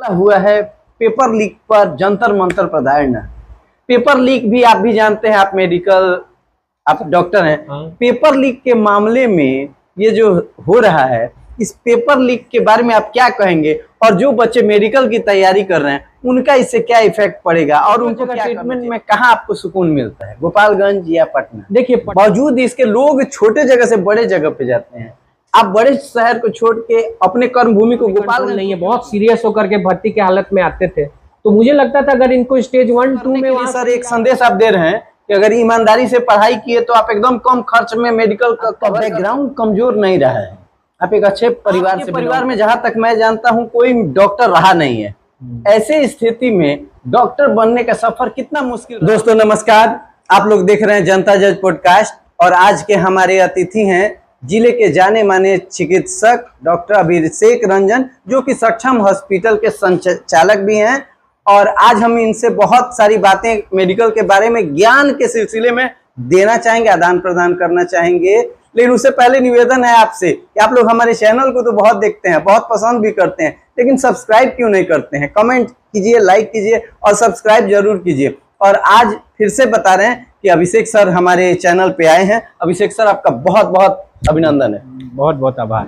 हुआ है paper leak पर जंतर मंतर प्रदर्शन। पेपर लीक भी आप भी जानते हैं, आप डॉक्टर हैं। पेपर लीक के मामले में ये जो हो रहा है, इस पेपर लीक के बारे में आप क्या कहेंगे, और जो बच्चे मेडिकल की तैयारी कर रहे हैं उनका इससे क्या इफेक्ट पड़ेगा, और उनको क्या ट्रीटमेंट में कहाँ आपको सुकून मिलता है, गोपालगंज या पटना? देखिए, बावजूद इसके लोग छोटे जगह से बड़े जगह पे जाते हैं। आप बड़े शहर को छोड़ के अपने कर्म भूमि को गोपालगंज नहीं है, बहुत सीरियस होकर के भर्ती के हालत में आते थे, तो मुझे लगता था अगर इनको स्टेज 1, 2 में सर एक संदेश आप दे रहे हैं कि अगर ईमानदारी से पढ़ाई किए तो आप एकदम कम खर्च में मेडिकल का बैकग्राउंड कमजोर नहीं रहा है, आप एक अच्छे परिवार में जहां तक मैं जानता हूं कोई डॉक्टर रहा नहीं है। ऐसे स्थिति में डॉक्टर बनने का सफर कितना मुश्किल। दोस्तों नमस्कार, आप लोग देख रहे हैं जनता जज पॉडकास्ट, और आज के हमारे अतिथि हैं जिले के जाने माने चिकित्सक डॉक्टर अभिषेक रंजन, जो कि सक्षम हॉस्पिटल के संचालक भी हैं। और आज हम इनसे बहुत सारी बातें मेडिकल के बारे में ज्ञान के सिलसिले में देना चाहेंगे, आदान प्रदान करना चाहेंगे। लेकिन उससे पहले निवेदन है आपसे कि आप लोग हमारे चैनल को तो बहुत देखते हैं, बहुत पसंद भी करते हैं, लेकिन सब्सक्राइब क्यों नहीं करते हैं? कमेंट कीजिए, लाइक कीजिए और सब्सक्राइब जरूर कीजिए। और आज फिर से बता रहे हैं कि अभिषेक सर हमारे चैनल पे आए हैं। अभिषेक सर, आपका बहुत बहुत अभिनंदन है। बहुत बहुत आभार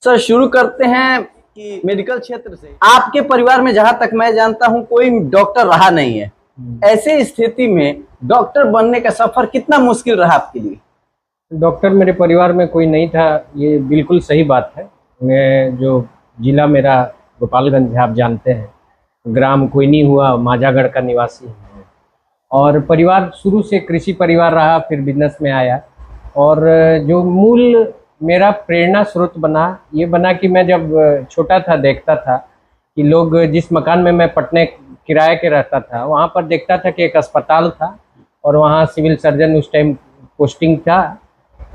सर। शुरू करते हैं कि मेडिकल क्षेत्र से आपके परिवार में जहां तक मैं जानता हूं कोई डॉक्टर रहा नहीं है। ऐसे स्थिति में डॉक्टर बनने का सफर कितना मुश्किल रहा आपके लिए? डॉक्टर मेरे परिवार में कोई नहीं था, ये बिल्कुल सही बात है। मैं जो जिला मेरा गोपालगंज है, आप जानते हैं, ग्राम कोयनी हुआ, माजागढ़ का निवासी है। और परिवार शुरू से कृषि परिवार रहा, फिर बिजनेस में आया। और जो मूल मेरा प्रेरणा स्रोत बना, ये बना कि मैं जब छोटा था देखता था कि लोग, जिस मकान में मैं पटने किराए के रहता था, वहाँ पर देखता था कि एक अस्पताल था और वहाँ सिविल सर्जन उस टाइम पोस्टिंग था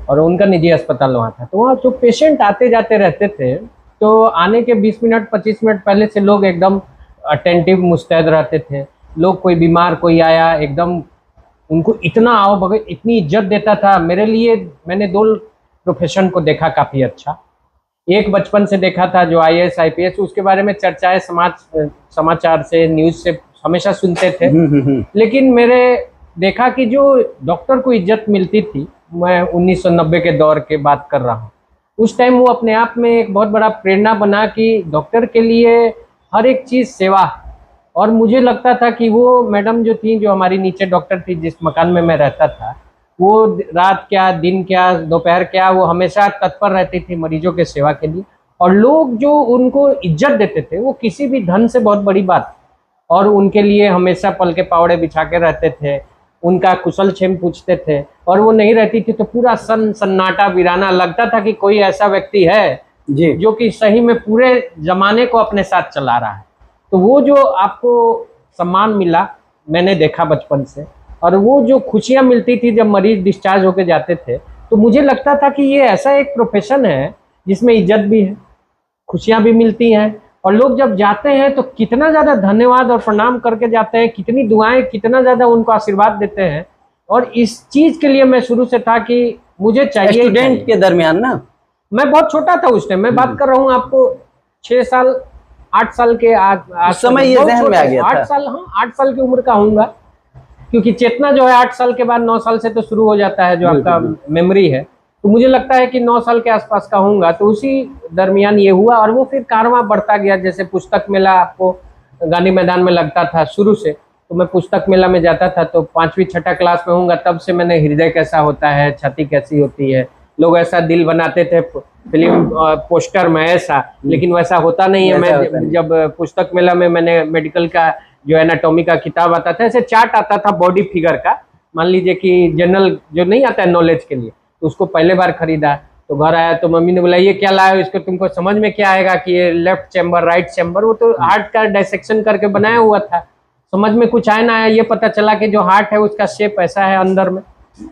और उनका निजी अस्पताल वहाँ था। तो वहाँ जो पेशेंट आते जाते रहते थे, तो आने के 20 मिनट 25 मिनट पहले से लोग एकदम अटेंटिव मुस्तैद रहते थे। लोग, कोई बीमार कोई आया, एकदम उनको इतना आओ भगत, इतनी इज्जत देता था। मेरे लिए मैंने 2 प्रोफेशन को देखा काफ़ी अच्छा। एक बचपन से देखा था जो IAS IPS, उसके बारे में चर्चाएं समाचार से, न्यूज़ से हमेशा सुनते थे। लेकिन मेरे देखा कि जो डॉक्टर को इज्जत मिलती थी, मैं 1990 के दौर के बात कर रहा हूँ, उस टाइम वो अपने आप में एक बहुत बड़ा प्रेरणा बना कि डॉक्टर के लिए हर एक चीज़ सेवा। और मुझे लगता था कि वो मैडम जो थी, जो हमारी नीचे डॉक्टर थी, जिस मकान में मैं रहता था, वो रात क्या, दिन क्या, दोपहर क्या, वो हमेशा तत्पर रहती थी मरीजों के सेवा के लिए। और लोग जो उनको इज्जत देते थे, वो किसी भी धन से बहुत बड़ी बात, और उनके लिए हमेशा पल के पावड़े बिछा के रहते थे, उनका कुशल क्षेम पूछते थे। और वो नहीं रहती थी तो पूरा सन्नाटा वीराना लगता था कि कोई ऐसा व्यक्ति है जी जो कि सही में पूरे जमाने को अपने साथ चला रहा है। तो वो जो आपको सम्मान मिला, मैंने देखा बचपन से, और वो जो खुशियाँ मिलती थी जब मरीज डिस्चार्ज होके जाते थे, तो मुझे लगता था कि ये ऐसा एक प्रोफेशन है जिसमें इज्जत भी है, खुशियाँ भी मिलती हैं, और लोग जब जाते हैं तो कितना ज़्यादा धन्यवाद और प्रणाम करके जाते हैं, कितनी दुआएं, कितना ज़्यादा उनको आशीर्वाद देते हैं। और इस चीज़ के लिए मैं शुरू से था कि मुझे चाहिए। स्टूडेंट के दरमियान ना, मैं बहुत छोटा था उस टाइम, मैं बात कर रहा हूँ आपको 6 साल 8 साल के आज समय ये जहन में आ गया था। 8 साल, हाँ 8 साल की उम्र का होऊंगा, क्योंकि चेतना जो है 8 साल के बाद 9 साल से तो शुरू हो जाता है जो आपका मेमोरी है। तो मुझे लगता है कि 9 साल के आसपास का होऊंगा, तो उसी दरमियान ये हुआ। और वो फिर कारवां बढ़ता गया। जैसे पुस्तक मेला आपको गांधी मैदान में लगता था शुरू से, तो मैं पुस्तक मेला में जाता था। तो 5वीं 6ठा क्लास में होऊंगा, तब से मैंने हृदय कैसा होता है, छाती कैसी होती है, लोग ऐसा दिल बनाते थे फिल्म पोस्टर में ऐसा, लेकिन वैसा होता नहीं है। मैं जब पुस्तक मेला में मैंने मेडिकल का जो एनाटॉमी का किताब आता था, ऐसे चार्ट आता था बॉडी फिगर का, मान लीजिए कि जनरल जो नहीं आता है नॉलेज के लिए, तो उसको पहले बार खरीदा। तो घर आया तो मम्मी ने बोला, ये क्या लाया हो, इसको तुमको समझ में क्या आएगा कि ये लेफ्ट चैम्बर राइट चैम्बर, वो तो हार्ट का डायसेक्शन करके बनाया हुआ था, समझ में कुछ आया ना आया। ये पता चला कि जो हार्ट है उसका शेप ऐसा है अंदर में।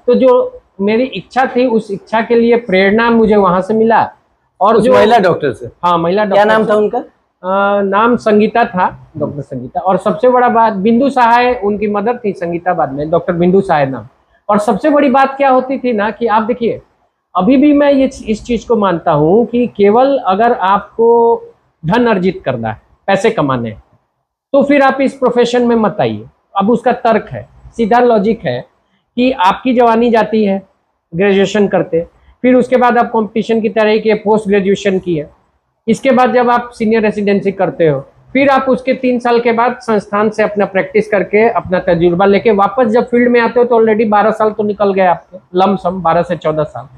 तो जो मेरी इच्छा थी, उस इच्छा के लिए प्रेरणा मुझे वहां से मिला। और जो महिला डॉक्टर से, हाँ महिला डॉक्टर, क्या नाम था उनका? नाम संगीता था, डॉक्टर संगीता। और सबसे बड़ा बात, बिंदु सहाय उनकी मदर थी संगीताबाद में, डॉक्टर बिंदु सहाय नाम। और सबसे बड़ी बात क्या होती थी ना कि आप देखिए, अभी भी मैं इस चीज को मानता हूं कि केवल अगर आपको धन अर्जित करना है, पैसे कमाने हैं, तो फिर आप इस प्रोफेशन में मत आइए। अब उसका तर्क है, सीधा लॉजिक है कि आपकी जवानी जाती है ग्रेजुएशन करते, फिर उसके बाद आप कंपटीशन की तैयारी की, पोस्ट ग्रेजुएशन की है, इसके बाद जब आप सीनियर रेसिडेंसी करते हो, फिर आप उसके 3 साल के बाद संस्थान से अपना प्रैक्टिस करके अपना तजुर्बा लेके वापस जब फील्ड में आते हो तो ऑलरेडी 12 साल तो निकल गए आपके, लमसम 12 से 14 साल।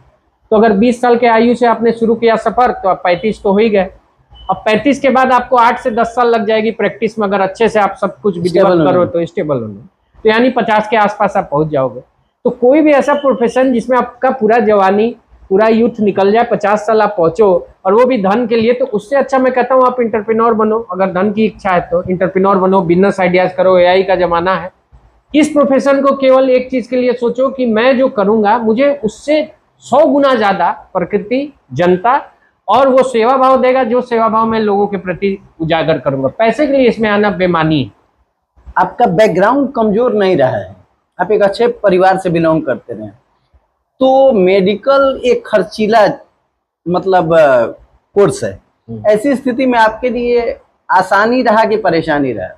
तो अगर 20 साल के आयु से आपने शुरू किया सफर तो आप 35 तो हो ही गए। अब 35 के बाद आपको 8 से 10 साल लग जाएगी प्रैक्टिस में, अगर अच्छे से आप सब कुछ विधिवत करो तो स्टेबल होने, तो यानी 50 के आसपास आप पहुंच जाओगे। तो कोई भी ऐसा प्रोफेशन जिसमें आपका पूरा जवानी पूरा यूथ निकल जाए, 50 साल आप पहुंचो और वो भी धन के लिए, तो उससे अच्छा मैं कहता हूँ आप इंटरप्रेन्योर बनो। अगर धन की इच्छा है तो इंटरप्रेन्योर बनो, बिजनेस आइडियाज करो, एआई का जमाना है। इस प्रोफेशन को केवल एक चीज के लिए सोचो कि मैं जो करूंगा मुझे उससे 100 गुना ज्यादा प्रकृति, जनता और वो सेवा भाव देगा, जो सेवा भाव मैं लोगों के प्रति उजागर करूंगा। पैसे के लिए इसमें आना बेमानी है। आपका बैकग्राउंड कमजोर नहीं रहा है, आप एक अच्छे परिवार से बिलोंग करते रहे, तो मेडिकल एक खर्चीला मतलब कोर्स है, ऐसी स्थिति में आपके लिए आसानी रहा कि परेशानी रहा?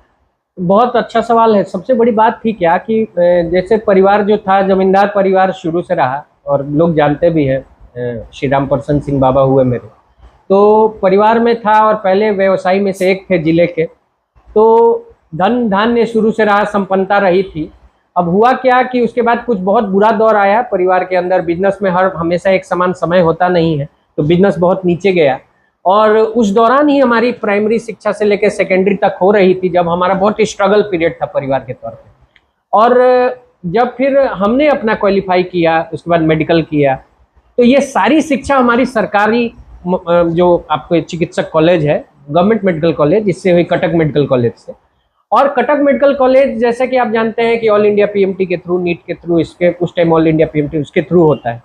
बहुत अच्छा सवाल है। सबसे बड़ी बात थी क्या कि जैसे परिवार जो था जमींदार परिवार शुरू से रहा, और लोग जानते भी हैं, श्री राम प्रसन्न सिंह बाबा हुए मेरे, तो परिवार में था और पहले व्यवसायी में से एक थे जिले के, तो धन धान्य शुरू से रहा, संपन्नता रही थी। अब हुआ क्या कि उसके बाद कुछ बहुत बुरा दौर आया परिवार के अंदर। बिजनेस में हमेशा एक समान समय होता नहीं है, तो बिजनेस बहुत नीचे गया, और उस दौरान ही हमारी प्राइमरी शिक्षा से लेकर सेकेंडरी तक हो रही थी, जब हमारा बहुत स्ट्रगल पीरियड था परिवार के तौर पे। और जब फिर हमने अपना क्वालिफाई किया, उसके बाद मेडिकल किया, तो ये सारी शिक्षा हमारी सरकारी जो आपको चिकित्सक कॉलेज है, गवर्नमेंट मेडिकल कॉलेज, इससे हुई कटक मेडिकल कॉलेज से। और कटक मेडिकल कॉलेज जैसे कि आप जानते हैं कि ऑल इंडिया पीएमटी के थ्रू, नीट के थ्रू, इसके उस टाइम ऑल इंडिया पीएमटी उसके थ्रू होता है,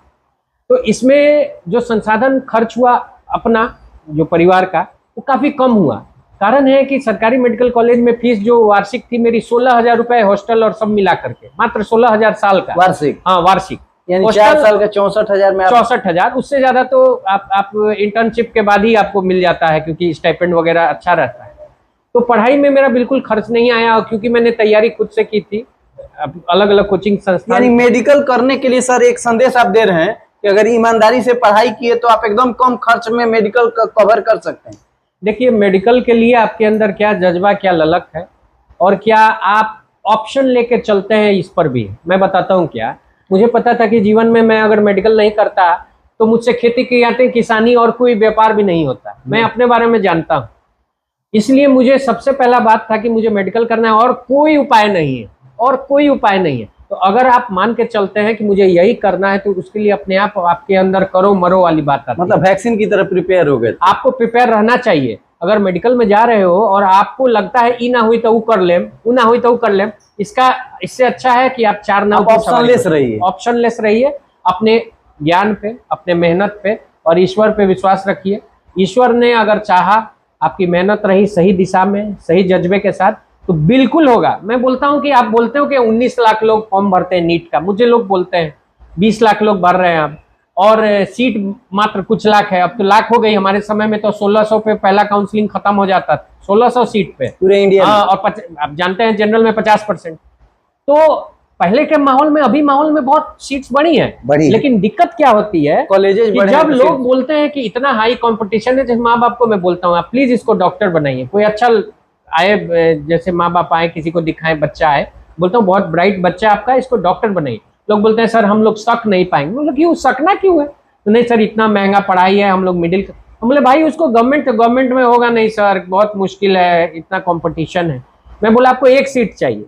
तो इसमें जो संसाधन खर्च हुआ अपना जो परिवार का, वो काफ़ी कम हुआ। कारण है कि सरकारी मेडिकल कॉलेज में फीस जो वार्षिक थी मेरी 16,000 रुपए, हॉस्टल और सब मिला करके, मात्र 16,000 साल का वार्षिक। हाँ वार्षिक, यानी 4 साल का 64,000 में 64,000। उससे ज्यादा तो आप इंटर्नशिप के बाद ही आपको मिल जाता है, क्योंकि स्टाइपेंड वगैरह अच्छा रहता है। तो पढ़ाई में मेरा बिल्कुल खर्च नहीं आया, क्योंकि मैंने तैयारी खुद से की थी, अलग अलग कोचिंग संस्थान। यानी मेडिकल करने के लिए सर एक संदेश आप दे रहे हैं कि अगर ईमानदारी से पढ़ाई किए तो आप एकदम कम खर्च में मेडिकल कवर कर सकते हैं। देखिए, मेडिकल के लिए आपके अंदर क्या जज्बा, क्या ललक है, और क्या आप ऑप्शन लेके चलते हैं, इस पर भी मैं बताता हूँ। क्या मुझे पता था कि जीवन में मैं अगर मेडिकल नहीं करता तो मुझसे खेती की आते, किसानी और कोई व्यापार भी नहीं होता। मैं अपने बारे में जानता हूँ, इसलिए मुझे सबसे पहला बात था कि मुझे मेडिकल करना है, और कोई उपाय नहीं है, और कोई उपाय नहीं है। तो अगर आप मान के चलते हैं कि मुझे यही करना है, तो उसके लिए अपने आप आपके अंदर करो मरो वाली बात आती है। मतलब वैक्सीन की तरह प्रिपेयर हो गए। आपको प्रिपेयर रहना चाहिए। अगर मेडिकल में जा रहे हो और आपको लगता है ई ना हुई तो वो कर लेम, ऊ ना हुई तो वो कर लेम, इससे अच्छा है कि आप 4 नाव ऑप्शन लेस रहिए। ऑप्शन लेस रहिए, अपने ज्ञान पे, अपने मेहनत पे और ईश्वर पे विश्वास रखिए। ईश्वर ने अगर चाहा, आपकी मेहनत रही सही दिशा में, सही जज्बे के साथ, तो बिल्कुल होगा। मैं बोलता हूं कि आप बोलते हो कि 19 लाख लोग फॉर्म भरते हैं नीट का, मुझे लोग बोलते हैं 20 लाख लोग भर रहे हैं अब, और सीट मात्र कुछ लाख है। अब तो लाख हो गई, हमारे समय में तो 1600 पे पहला काउंसलिंग खत्म हो जाता था, 1600 सीट पे पूरे इंडिया में। और आप जानते हैं जनरल में 50%। तो पहले के माहौल में, अभी माहौल में बहुत सीट्स बढ़ी हैं, लेकिन दिक्कत क्या होती है, कॉलेजेस कि जब लोग बोलते हैं कि इतना हाई कंपटीशन है, जैसे माँ बाप को मैं बोलता हूँ आप प्लीज इसको डॉक्टर बनाइए, कोई अच्छा आए, जैसे माँ बाप आए, किसी को दिखाएं, बच्चा आए, बोलता हूँ बहुत ब्राइट बच्चा आपका, इसको डॉक्टर बनाइए। लोग बोलते हैं सर हम लोग सक नहीं पाएंगे। मतलब क्यों सकना क्यों है? तो नहीं सर इतना महंगा पढ़ाई है, हम लोग मिडिल। हम बोले भाई उसको गवर्नमेंट में होगा नहीं सर, बहुत मुश्किल है, इतना कंपटीशन है। मैं बोला आपको एक सीट चाहिए।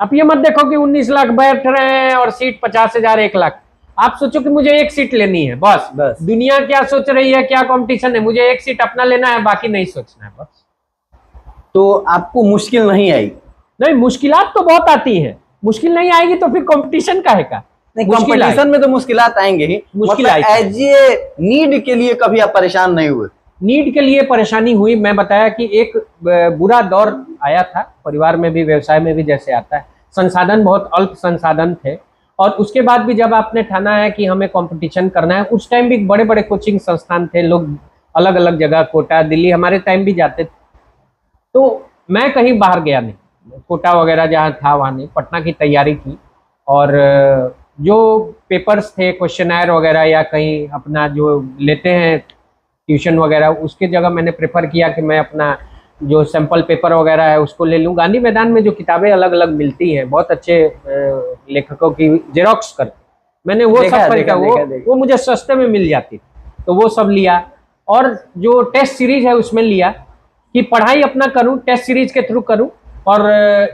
आप ये मत देखो कि 19 लाख बैठ रहे हैं और सीट 50,000, 1 लाख। आप सोचो कि मुझे एक सीट लेनी है बस। दुनिया क्या सोच रही है, क्या कंपटीशन है, मुझे एक सीट अपना लेना है, बाकी नहीं सोचना है बस। तो आपको मुश्किल नहीं आई? नहीं, मुश्किलात तो बहुत आती हैं, मुश्किल नहीं आएगी तो फिर कंपटीशन काहे का? नहीं, कंपटीशन में तो मुश्किलात आएंगे ही। मुश्किल एज ए नीड के लिए कभी आप परेशान नहीं हुए? नीड के लिए परेशानी हुई। मैं बताया कि एक बुरा दौर आया था परिवार में भी, व्यवसाय में भी, जैसे आता है, संसाधन बहुत अल्प संसाधन थे। और उसके बाद भी जब आपने ठाना है कि हमें कंपटीशन करना है, उस टाइम भी बड़े बड़े कोचिंग संस्थान थे, लोग अलग अलग जगह, कोटा, दिल्ली, हमारे टाइम भी जाते थे। तो मैं कहीं बाहर गया नहीं, कोटा वगैरह जहाँ था वहाँ नहीं, पटना की तैयारी की। और जो पेपर्स थे क्वेश्चनर वगैरह या कहीं अपना जो लेते हैं ट्यूशन वगैरह, उसके जगह मैंने प्रेफर किया कि मैं अपना जो सैंपल पेपर वगैरह है उसको ले लूँ। गांधी मैदान में जो किताबें अलग अलग मिलती हैं बहुत अच्छे लेखकों की जेरोक्स करके, मैंने वो सब खरीदा, वो मुझे सस्ते में मिल जाती थी, तो वो सब लिया। और जो टेस्ट सीरीज है उसमें लिया कि पढ़ाई अपना करूं, टेस्ट सीरीज के थ्रू करूं। और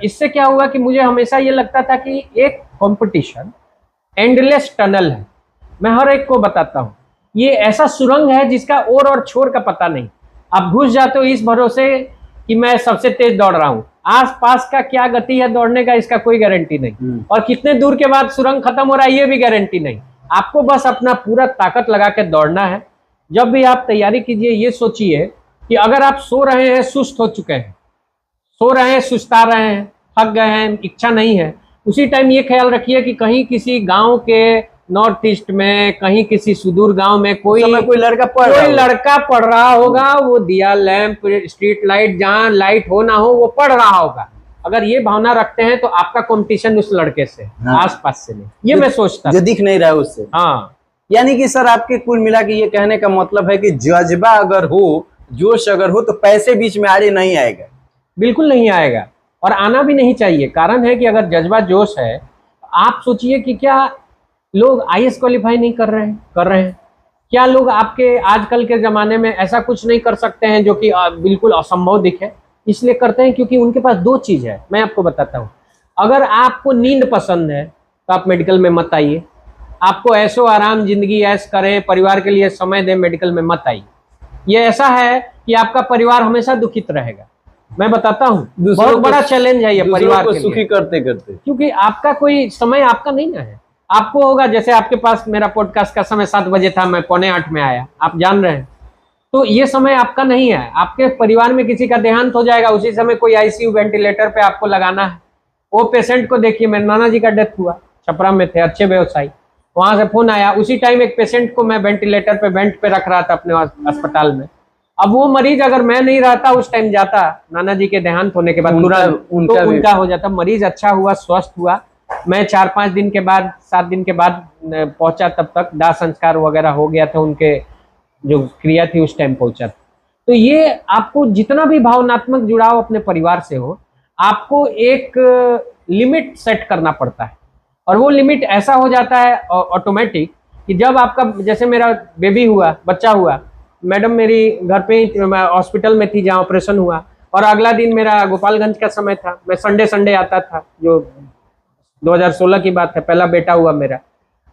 इससे क्या हुआ कि मुझे हमेशा ये लगता था कि एक कंपटीशन एंडलेस टनल है। मैं हर एक को बताता हूँ ये ऐसा सुरंग है जिसका ओर और छोर का पता नहीं। आप घुस जाते हो इस भरोसे कि मैं सबसे तेज दौड़ रहा हूँ, आस पास का क्या गति है दौड़ने का इसका कोई गारंटी नहीं, और कितने दूर के बाद सुरंग खत्म हो रहा है ये भी गारंटी नहीं। आपको बस अपना पूरा ताकत लगा के दौड़ना है। जब भी आप तैयारी कीजिए ये सोचिए कि अगर आप सो रहे हैं, सुस्त हो चुके हैं, सो रहे हैं, सुस्ता रहे हैं, थक गए हैं, इच्छा नहीं है, उसी टाइम ये ख्याल रखिए कि कहीं किसी गांव के नॉर्थ ईस्ट में, कहीं किसी सुदूर गांव में कोई लड़का पढ़ रहा होगा, वो दिया लैंप स्ट्रीट लाइट जहां लाइट हो ना हो वो पढ़ रहा होगा। अगर ये भावना रखते हैं तो आपका कंपटीशन उस लड़के से, हाँ, आसपास से नहीं, ये मैं सोचता जो दिख नहीं रहा है उससे। हाँ, यानी कि सर आपके कुल मिला के ये कहने का मतलब है कि जज्बा अगर हो, जोश अगर हो, तो पैसे बीच में आड़े नहीं आएगा। बिल्कुल नहीं आएगा, और आना भी नहीं चाहिए। कारण है कि अगर जज्बा जोश है, आप सोचिए कि क्या लोग आईएएस क्वालिफाई नहीं कर रहे हैं? क्या लोग आपके आजकल के ज़माने में ऐसा कुछ नहीं कर सकते हैं जो कि बिल्कुल असंभव दिखे? इसलिए करते हैं क्योंकि उनके पास दो चीज़ है। मैं आपको बताता हूँ, अगर आपको नींद पसंद है तो आप मेडिकल में मत आइए। आपको ऐशो आराम जिंदगी ऐश करें, परिवार के लिए समय दें, मेडिकल में मत आइए। ये ऐसा है कि आपका परिवार हमेशा दुखित रहेगा। मैं बताता हूँ, बहुत बड़ा चैलेंज है ये परिवार को सुखी करते करते, क्योंकि आपका कोई समय आपका नहीं ना है। आपको होगा जैसे आपके पास मेरा पॉडकास्ट का समय 7 बजे था, मैं 7:45 में आया, आप जान रहे हैं, तो ये समय आपका नहीं है। आपके परिवार में किसी का देहांत हो जाएगा, उसी समय कोई आईसीयू वेंटिलेटर पे आपको लगाना है। वो पेशेंट को देखिए, मेरे नाना जी का डेथ हुआ, छपरा में थे, अच्छे व्यवसायी, वहां से फोन आया, उसी टाइम एक पेशेंट को मैं वेंटिलेटर पे वेंट पे रख रहा था अपने अस्पताल में। अब वो मरीज अगर मैं नहीं रहता उस टाइम जाता, नाना जी के देहांत होने के बाद उनका हो जाता। मरीज अच्छा हुआ, स्वस्थ हुआ। मैं 4-5 दिन के बाद, 7 दिन के बाद पहुंचा, तब तक दाह संस्कार वगैरह हो गया था, उनके जो क्रिया थी उस टाइम पहुंचा। तो ये आपको जितना भी भावनात्मक जुड़ाव अपने परिवार से हो, आपको एक लिमिट सेट करना पड़ता है, और वो लिमिट ऐसा हो जाता है ऑटोमेटिक कि जब आपका, जैसे मेरा बेबी हुआ, बच्चा हुआ, मैडम मेरी घर पे ही हॉस्पिटल में थी जहाँ ऑपरेशन हुआ, और अगला दिन मेरा गोपालगंज का समय था। मैं संडे आता था, जो 2016 की बात है, पहला बेटा हुआ मेरा।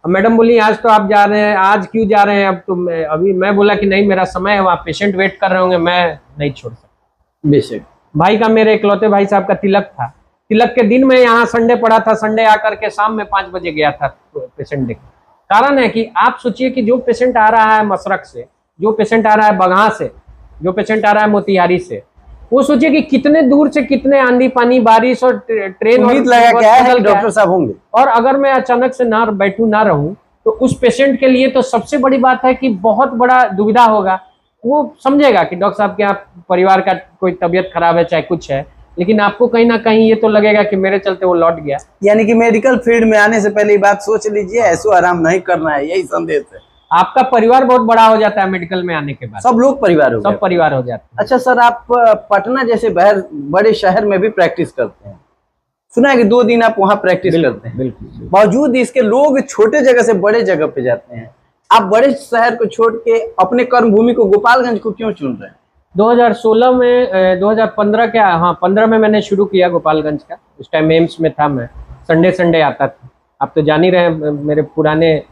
अब मैडम बोली आज तो आप जा रहे हैं, आज क्यों जा रहे हैं? अब तो अभी मैं बोला कि नहीं, मेरा समय है, वहाँ पेशेंट वेट कर रहे होंगे, मैं नहीं छोड़ सकता। बेशक भाई का, मेरे इकलौते भाई साहब का तिलक था, तिलक के दिन में यहाँ संडे पड़ा था, संडे आकर के शाम में 5 बजे गया था पेशेंट देख। कारण है कि आप सोचिए कि जो पेशेंट आ रहा है मसरक से, जो पेशेंट आ रहा है बगहा से, जो पेशेंट आ रहा है मोतिहारी से, वो सोचिए कि कितने दूर से, कितने आंधी पानी बारिश और ट्रेन, उम्मीद लगा क्या है डॉक्टर साहब होंगे, और अगर मैं अचानक से ना बैठूं, ना रहूं, तो उस पेशेंट के लिए तो सबसे बड़ी बात है कि बहुत बड़ा दुविधा होगा। वो समझेगा कि डॉक्टर साहब के यहाँ परिवार का कोई तबीयत खराब है, चाहे कुछ है, लेकिन आपको कहीं ना कहीं ये तो लगेगा कि मेरे चलते वो लौट गया। यानी कि मेडिकल फील्ड में आने से पहले बात सोच लीजिए, ऐसो आराम नहीं करना है, यही संदेश है। आपका परिवार बहुत बड़ा हो जाता है मेडिकल में आने के बाद, सब लोग परिवार हो, सब परिवार हो जाते हैं। अच्छा सर, आप पटना जैसे बड़े शहर में भी प्रैक्टिस करते हैं, सुना है कि 2 दिन आप वहाँ प्रैक्टिस करते हैं। बिल्कुल। बावजूद इसके लोग छोटे जगह से बड़े जगह पे जाते हैं, आप बड़े शहर को छोड़ के अपने कर्म भूमि को गोपालगंज को क्यों चुन रहे हैं? 2016 में 2015 के, हाँ 15 में मैंने शुरू किया गोपालगंज का। उस टाइम एम्स में था मैं, संडे आता था। आप तो जान ही रहे हैं मेरे पुराने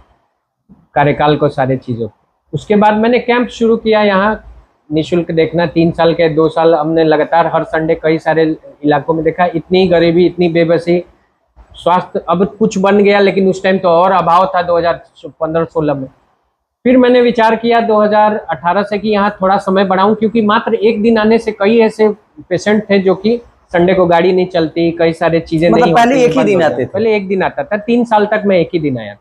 कार्यकाल को, सारे चीज़ों। उसके बाद मैंने कैंप शुरू किया यहाँ, निःशुल्क देखना। 3 साल के 2 साल हमने लगातार हर संडे कई सारे इलाकों में देखा। इतनी गरीबी, इतनी बेबसी, स्वास्थ्य अब कुछ बन गया, लेकिन उस टाइम तो और अभाव था 2015-16 में। फिर मैंने विचार किया 2018 से कि यहाँ थोड़ा समय बढ़ाऊं, क्योंकि मात्र एक दिन आने से कई ऐसे पेशेंट थे जो कि संडे को गाड़ी नहीं चलती, कई सारे चीजें नहीं, पहले एक ही दिन आते थे। पहले एक दिन आता था, 3 साल तक मैं एक ही दिन आया।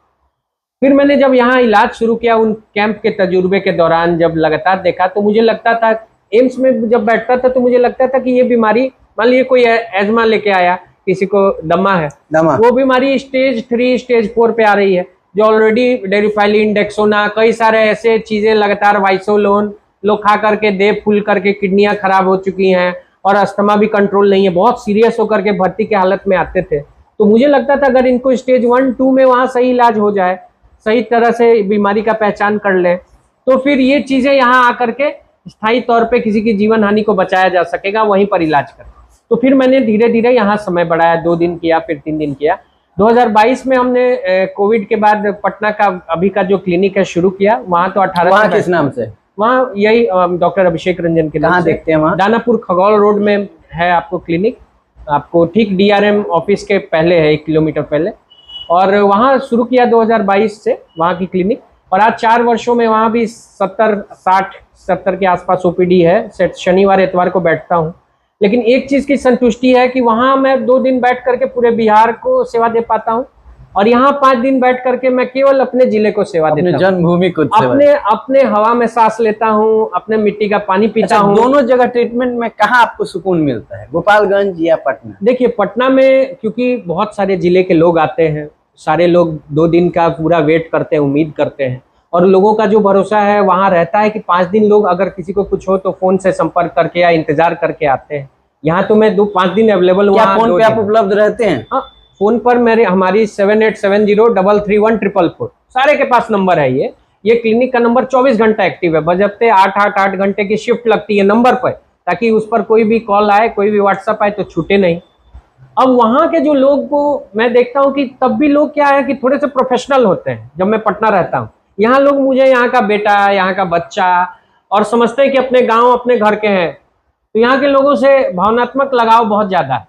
फिर मैंने जब यहाँ इलाज शुरू किया, उन कैंप के तजुर्बे के दौरान जब लगातार देखा, तो मुझे लगता था एम्स में जब बैठता था तो मुझे लगता था कि ये बीमारी, मान लीजिए कोई एजमा लेके आया, किसी को दमा है, वो बीमारी स्टेज 3 स्टेज 4 पे आ रही है, जो ऑलरेडी डेरिफाइलिन, डेक्सोना, कई सारे ऐसे चीजें लगातार, वाइसोलोन लोग खा करके दे फूल करके किडनियां खराब हो चुकी हैं और अस्थमा भी कंट्रोल नहीं है, बहुत सीरियस होकर के भर्ती के हालत में आते थे। तो मुझे लगता था अगर इनको स्टेज 1 2 में वहाँ सही इलाज हो जाए, सही तरह से बीमारी का पहचान कर ले, तो फिर ये चीजें यहाँ आकर के स्थायी तौर पे किसी की जीवन हानि को बचाया जा सकेगा, वहीं पर इलाज कर। तो फिर मैंने धीरे धीरे यहाँ समय बढ़ाया, 2 दिन किया, फिर 3 दिन किया। 2022 में हमने कोविड के बाद पटना का अभी का जो क्लिनिक है शुरू किया। वहाँ तो 18 किस नाम से? वहाँ यही डॉक्टर अभिषेक रंजन के नाम से। देखते हैं वहाँ? दानापुर खगौल रोड में है आपको क्लिनिक, आपको ठीक DRM ऑफिस के पहले है, 1 किलोमीटर पहले। और वहाँ शुरू किया 2022 से वहाँ की क्लिनिक, और आज 4 वर्षों में वहाँ भी 70 के आसपास OPD है। शनिवार इतवार को बैठता हूँ, लेकिन एक चीज़ की संतुष्टि है कि वहाँ मैं 2 दिन बैठ करके पूरे बिहार को सेवा दे पाता हूँ, और यहाँ 5 दिन बैठ करके मैं केवल अपने जिले को सेवा देता हूँ, जन्मभूमि को, अपने हवा में सांस लेता हूँ, अपने मिट्टी का पानी पीता हूँ। दोनों जगह ट्रीटमेंट में कहाँ आपको सुकून मिलता है, गोपालगंज या पटना? देखिए, पटना में क्योंकि बहुत सारे जिले के लोग आते हैं, सारे लोग 2 दिन का पूरा वेट करते हैं, उम्मीद करते हैं, और लोगों का जो भरोसा है वहाँ रहता है कि 5 दिन लोग अगर किसी को कुछ हो तो फोन से संपर्क करके या इंतजार करके आते हैं। यहाँ तो मैं 5 दिन अवेलेबल हूँ। फोन पे आप उपलब्ध रहते हैं? हाँ, फोन पर हमारी 7870331444 सारे के पास नंबर है। ये क्लिनिक का नंबर 24 घंटा एक्टिव है, बजबते 8 घंटे की शिफ्ट लगती है नंबर पर, ताकि उस पर कोई भी कॉल आए, कोई भी व्हाट्सअप आए तो छूटे नहीं। अब वहाँ के जो लोग को मैं देखता हूँ कि तब भी लोग क्या है कि थोड़े से प्रोफेशनल होते हैं। जब मैं पटना रहता हूँ, यहाँ लोग मुझे यहाँ का बेटा, यहाँ का बच्चा, और समझते हैं कि अपने गाँव अपने घर के हैं। तो यहाँ के लोगों से भावनात्मक लगाव बहुत ज़्यादा है,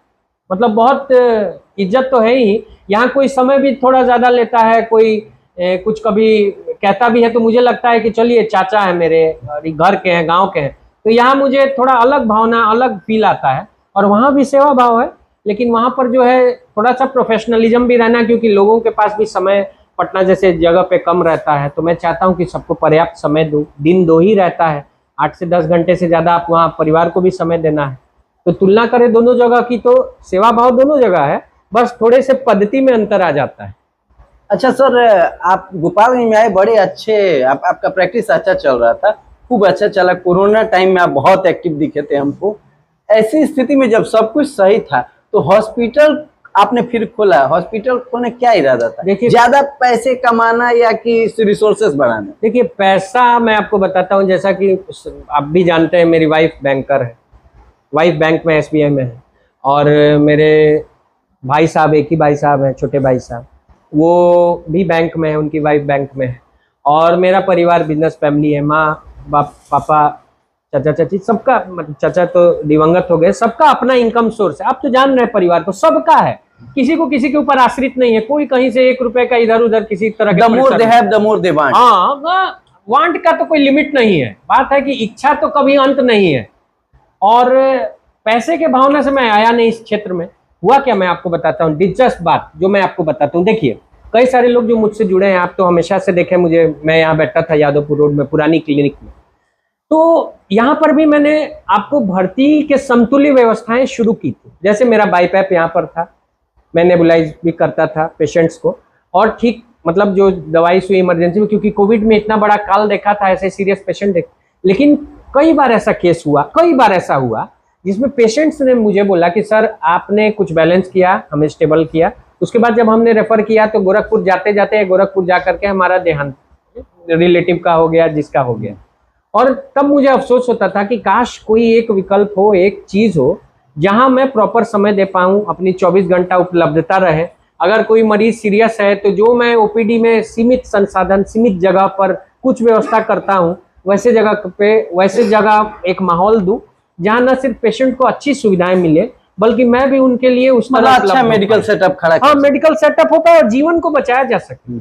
मतलब बहुत इज्जत तो है ही। यहाँ कोई समय भी थोड़ा ज़्यादा लेता है, कोई कुछ कभी कहता भी है तो मुझे लगता है कि चलिए चाचा है मेरे, घर के हैं, गांव के हैं। तो यहाँ मुझे थोड़ा अलग भावना, अलग फील आता है। और वहाँ भी सेवा भाव है, लेकिन वहाँ पर जो है थोड़ा सा प्रोफेशनलिज्म भी रहना, क्योंकि लोगों के पास भी समय पटना जैसे जगह पे कम रहता है। तो मैं चाहता हूँ कि सबको पर्याप्त समय दो, दिन 2 ही रहता है, 8 से 10 घंटे से ज़्यादा आप वहाँ परिवार को भी समय देना है। तो तुलना करें दोनों जगह की तो सेवा भाव दोनों जगह है, बस थोड़े से पद्धति में अंतर आ जाता है। अच्छा सर, आप गोपालगंज में आए, बड़े अच्छे आपका प्रैक्टिस अच्छा चल रहा था, खूब अच्छा चला। कोरोना टाइम में आप बहुत एक्टिव दिखे थे हमको। ऐसी स्थिति में जब सब कुछ सही था तो हॉस्पिटल आपने फिर खोला। हॉस्पिटल खोलने क्या इरादा था? देखिए, ज्यादा पैसे कमाना या कि रिसोर्सेस बढ़ाना? देखिए, पैसा मैं आपको बताता हूँ, जैसा कि आप भी जानते हैं मेरी वाइफ बैंकर है, वाइफ बैंक में SBI में है, और मेरे भाई साहब, एक ही भाई साहब हैं, छोटे भाई साहब, वो भी बैंक में है, उनकी वाइफ बैंक में है, और मेरा परिवार बिजनेस फैमिली है, माँ बाप पापा चाचा चाची सबका, मतलब चाचा तो दिवंगत हो गए, सबका अपना इनकम सोर्स है। आप तो जान रहे हैं परिवार को, सबका है, किसी को किसी के ऊपर आश्रित नहीं है, कोई कहीं से 1 रुपए का इधर उधर किसी तरह के वांट। हाँ, वांट का तो कोई लिमिट नहीं है, बात है कि इच्छा तो कभी अंत नहीं है। और पैसे के भावना से मैं आया नहीं इस क्षेत्र में। हुआ क्या, मैं आपको बताता हूँ, दिलचस्प बात जो मैं आपको बताता हूँ। देखिए, कई सारे लोग जो मुझसे जुड़े हैं, आप तो हमेशा से देखे मुझे, मैं यहाँ बैठता था यादवपुर रोड में पुरानी क्लिनिक में, तो यहाँ पर भी मैंने आपको भर्ती के समतुल्य व्यवस्थाएं शुरू की थी। जैसे मेरा बाईपैप यहाँ पर था, मैं नेबुलाइज भी करता था पेशेंट्स को, और ठीक मतलब जो दवाई सुई इमरजेंसी में, क्योंकि कोविड में इतना बड़ा काल देखा था, ऐसे सीरियस पेशेंट देखे। लेकिन कई बार ऐसा केस हुआ, कई बार ऐसा हुआ जिसमें पेशेंट्स ने मुझे बोला कि सर आपने कुछ बैलेंस किया, हमें स्टेबल किया, उसके बाद जब हमने रेफर किया तो गोरखपुर जाते जाते गोरखपुर जा करके हमारा देहांत रिलेटिव का हो गया, जिसका हो गया। और तब मुझे अफसोस होता था कि काश कोई एक विकल्प हो, एक चीज़ हो जहां मैं प्रॉपर समय दे पाऊँ, अपनी 24 घंटा उपलब्धता रहे। अगर कोई मरीज सीरियस है तो जो मैं OPD में सीमित संसाधन, सीमित जगह पर कुछ व्यवस्था करता हूँ, वैसे जगह एक माहौल दूं जहां न सिर्फ पेशेंट को अच्छी सुविधाएं मिले, बल्कि मैं भी उनके लिए उस तरह अच्छा मेडिकल सेटअप खड़ा, हाँ, मेडिकल सेटअप हो पाए और जीवन को बचाया जा सके।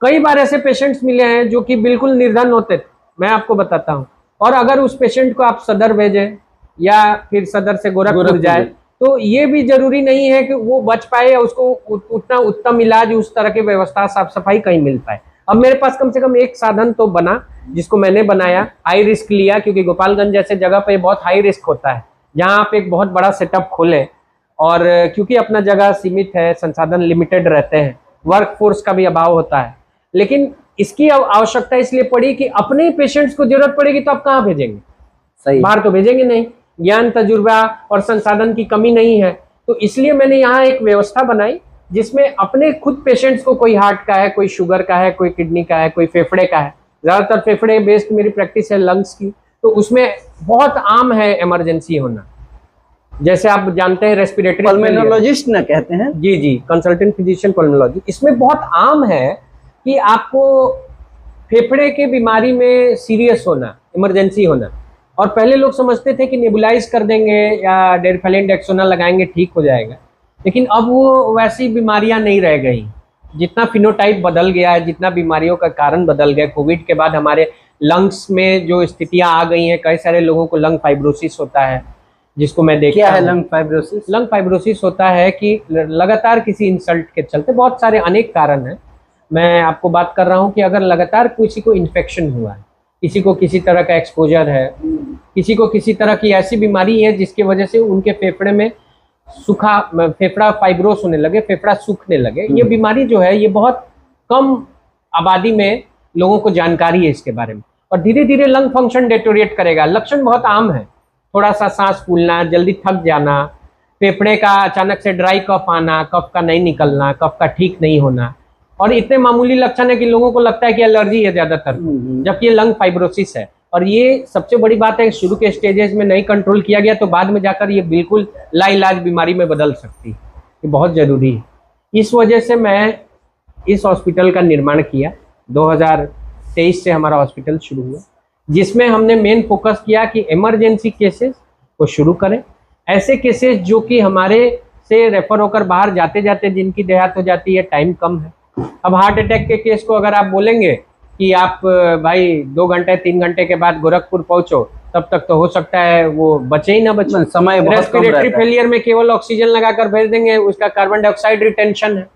कई बार ऐसे पेशेंट्स मिले हैं जो कि बिल्कुल निर्धन होते थे, मैं आपको बताता हूँ, और अगर उस पेशेंट को आप सदर भेजें या फिर सदर से गोरखपुर जाए, तो ये भी जरूरी नहीं है कि वो बच पाए या उसको उतना उत्तम इलाज, उस तरह की व्यवस्था, साफ सफाई कहीं मिल पाए। अब मेरे पास कम से कम एक साधन तो बना, जिसको मैंने बनाया, हाई रिस्क लिया, क्योंकि गोपालगंज जैसे जगह पे बहुत हाई रिस्क होता है जहाँ आप एक बहुत बड़ा सेटअप खोलें, और क्योंकि अपना जगह सीमित है, संसाधन लिमिटेड रहते हैं, वर्क फोर्स का भी अभाव होता है, लेकिन इसकी आवश्यकता इसलिए पड़ी कि अपने पेशेंट्स को जरूरत पड़ेगी तो आप कहाँ भेजेंगे, सही, बाहर तो भेजेंगे नहीं, ज्ञान तजुर्बा और संसाधन की कमी नहीं है। तो इसलिए मैंने यहाँ एक व्यवस्था बनाई जिसमें अपने खुद पेशेंट्स को, कोई हार्ट का है, कोई शुगर का है, कोई किडनी का है, कोई फेफड़े का है, ज्यादातर फेफड़े बेस्ड मेरी प्रैक्टिस है, लंग्स की, तो उसमें बहुत आम है इमरजेंसी होना। जैसे आप जानते हैं रेस्पिरेटरी पल्मोनोलॉजिस्ट ना कहते हैं, जी जी, कंसल्टेंट फिजिशियन पल्मोनोलॉजी, इसमें बहुत आम है कि आपको फेफड़े के बीमारी में सीरियस होना, इमरजेंसी होना, और पहले लोग समझते थे कि नेबुलाइज कर देंगे या डेरफेलिन डेक्सोना लगाएंगे ठीक हो जाएगा, लेकिन अब वो वैसी बीमारियां नहीं रह गई। जितना फिनोटाइप बदल गया है, जितना बीमारियों का कारण बदल गया, कोविड के बाद हमारे लंग्स में जो स्थितियां आ गई हैं, कई सारे लोगों को लंग फाइब्रोसिस होता है, जिसको मैं देखता हूं। क्या है लंग फाइब्रोसिस? लंग फाइब्रोसिस होता है कि लगातार किसी इंसल्ट के चलते, बहुत सारे अनेक कारण हैं, मैं आपको बात कर रहा हूं कि अगर लगातार किसी को इन्फेक्शन हुआ है, किसी को किसी तरह का एक्सपोजर है, किसी को किसी तरह की ऐसी बीमारी है जिसकी वजह से उनके फेफड़े में सूखा, फेफड़ा फाइब्रोस होने लगे, फेफड़ा सूखने लगे, ये बीमारी जो है ये बहुत कम आबादी में लोगों को जानकारी है इसके बारे में, और धीरे धीरे लंग फंक्शन डेटोरिएट करेगा। लक्षण बहुत आम है, थोड़ा सा सांस फूलना, जल्दी थक जाना, फेफड़े का अचानक से ड्राई कफ आना, कफ का नहीं निकलना, कफ का ठीक नहीं होना, और इतने मामूली लक्षण है कि लोगों को लगता है कि एलर्जी है ज्यादातर, जबकि ये लंग फाइब्रोसिस है। और ये सबसे बड़ी बात है, शुरू के स्टेजेस में नहीं कंट्रोल किया गया तो बाद में जाकर ये बिल्कुल लाइलाज बीमारी में बदल सकती है, ये बहुत जरूरी है। इस वजह से मैं इस हॉस्पिटल का निर्माण किया, 2023 से हमारा हॉस्पिटल शुरू हुआ, जिसमें हमने मेन फोकस किया कि इमरजेंसी केसेस को शुरू करें, ऐसे केसेस जो कि हमारे से रेफर होकर बाहर जाते जाते जिनकी देहात हो जाती है, टाइम कम है। अब हार्ट अटैक के केस को अगर आप बोलेंगे कि आप भाई 2 घंटे 3 घंटे के बाद गोरखपुर पहुंचो, तब तक तो हो सकता है वो बचे ही ना बचे, समय बहुत कम रेस्पिरेटरी फेलियर में केवल ऑक्सीजन लगाकर भेज देंगे, उसका कार्बन डाइऑक्साइड रिटेंशन है,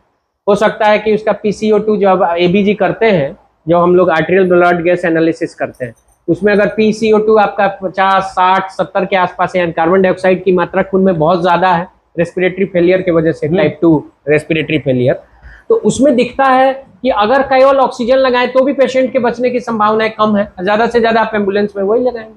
हो सकता है कि उसका PCO2 जो अब ABG करते हैं, जो हम लोग आर्टेरियल ब्लड गैस एनालिसिस करते हैं, उसमें अगर PCO2 आपका 50, 60, 70 के आसपास है, कार्बन डाइऑक्साइड की मात्रा खून में बहुत ज्यादा है रेस्पिरेटरी फेलियर की वजह से, टाइप 2 रेस्पिरेटरी फेलियर, तो उसमें दिखता है कि अगर केवल ऑक्सीजन लगाएं तो भी पेशेंट के बचने की संभावनाएं कम है, ज्यादा से ज्यादा आप एम्बुलेंस में वही लगाएंगे।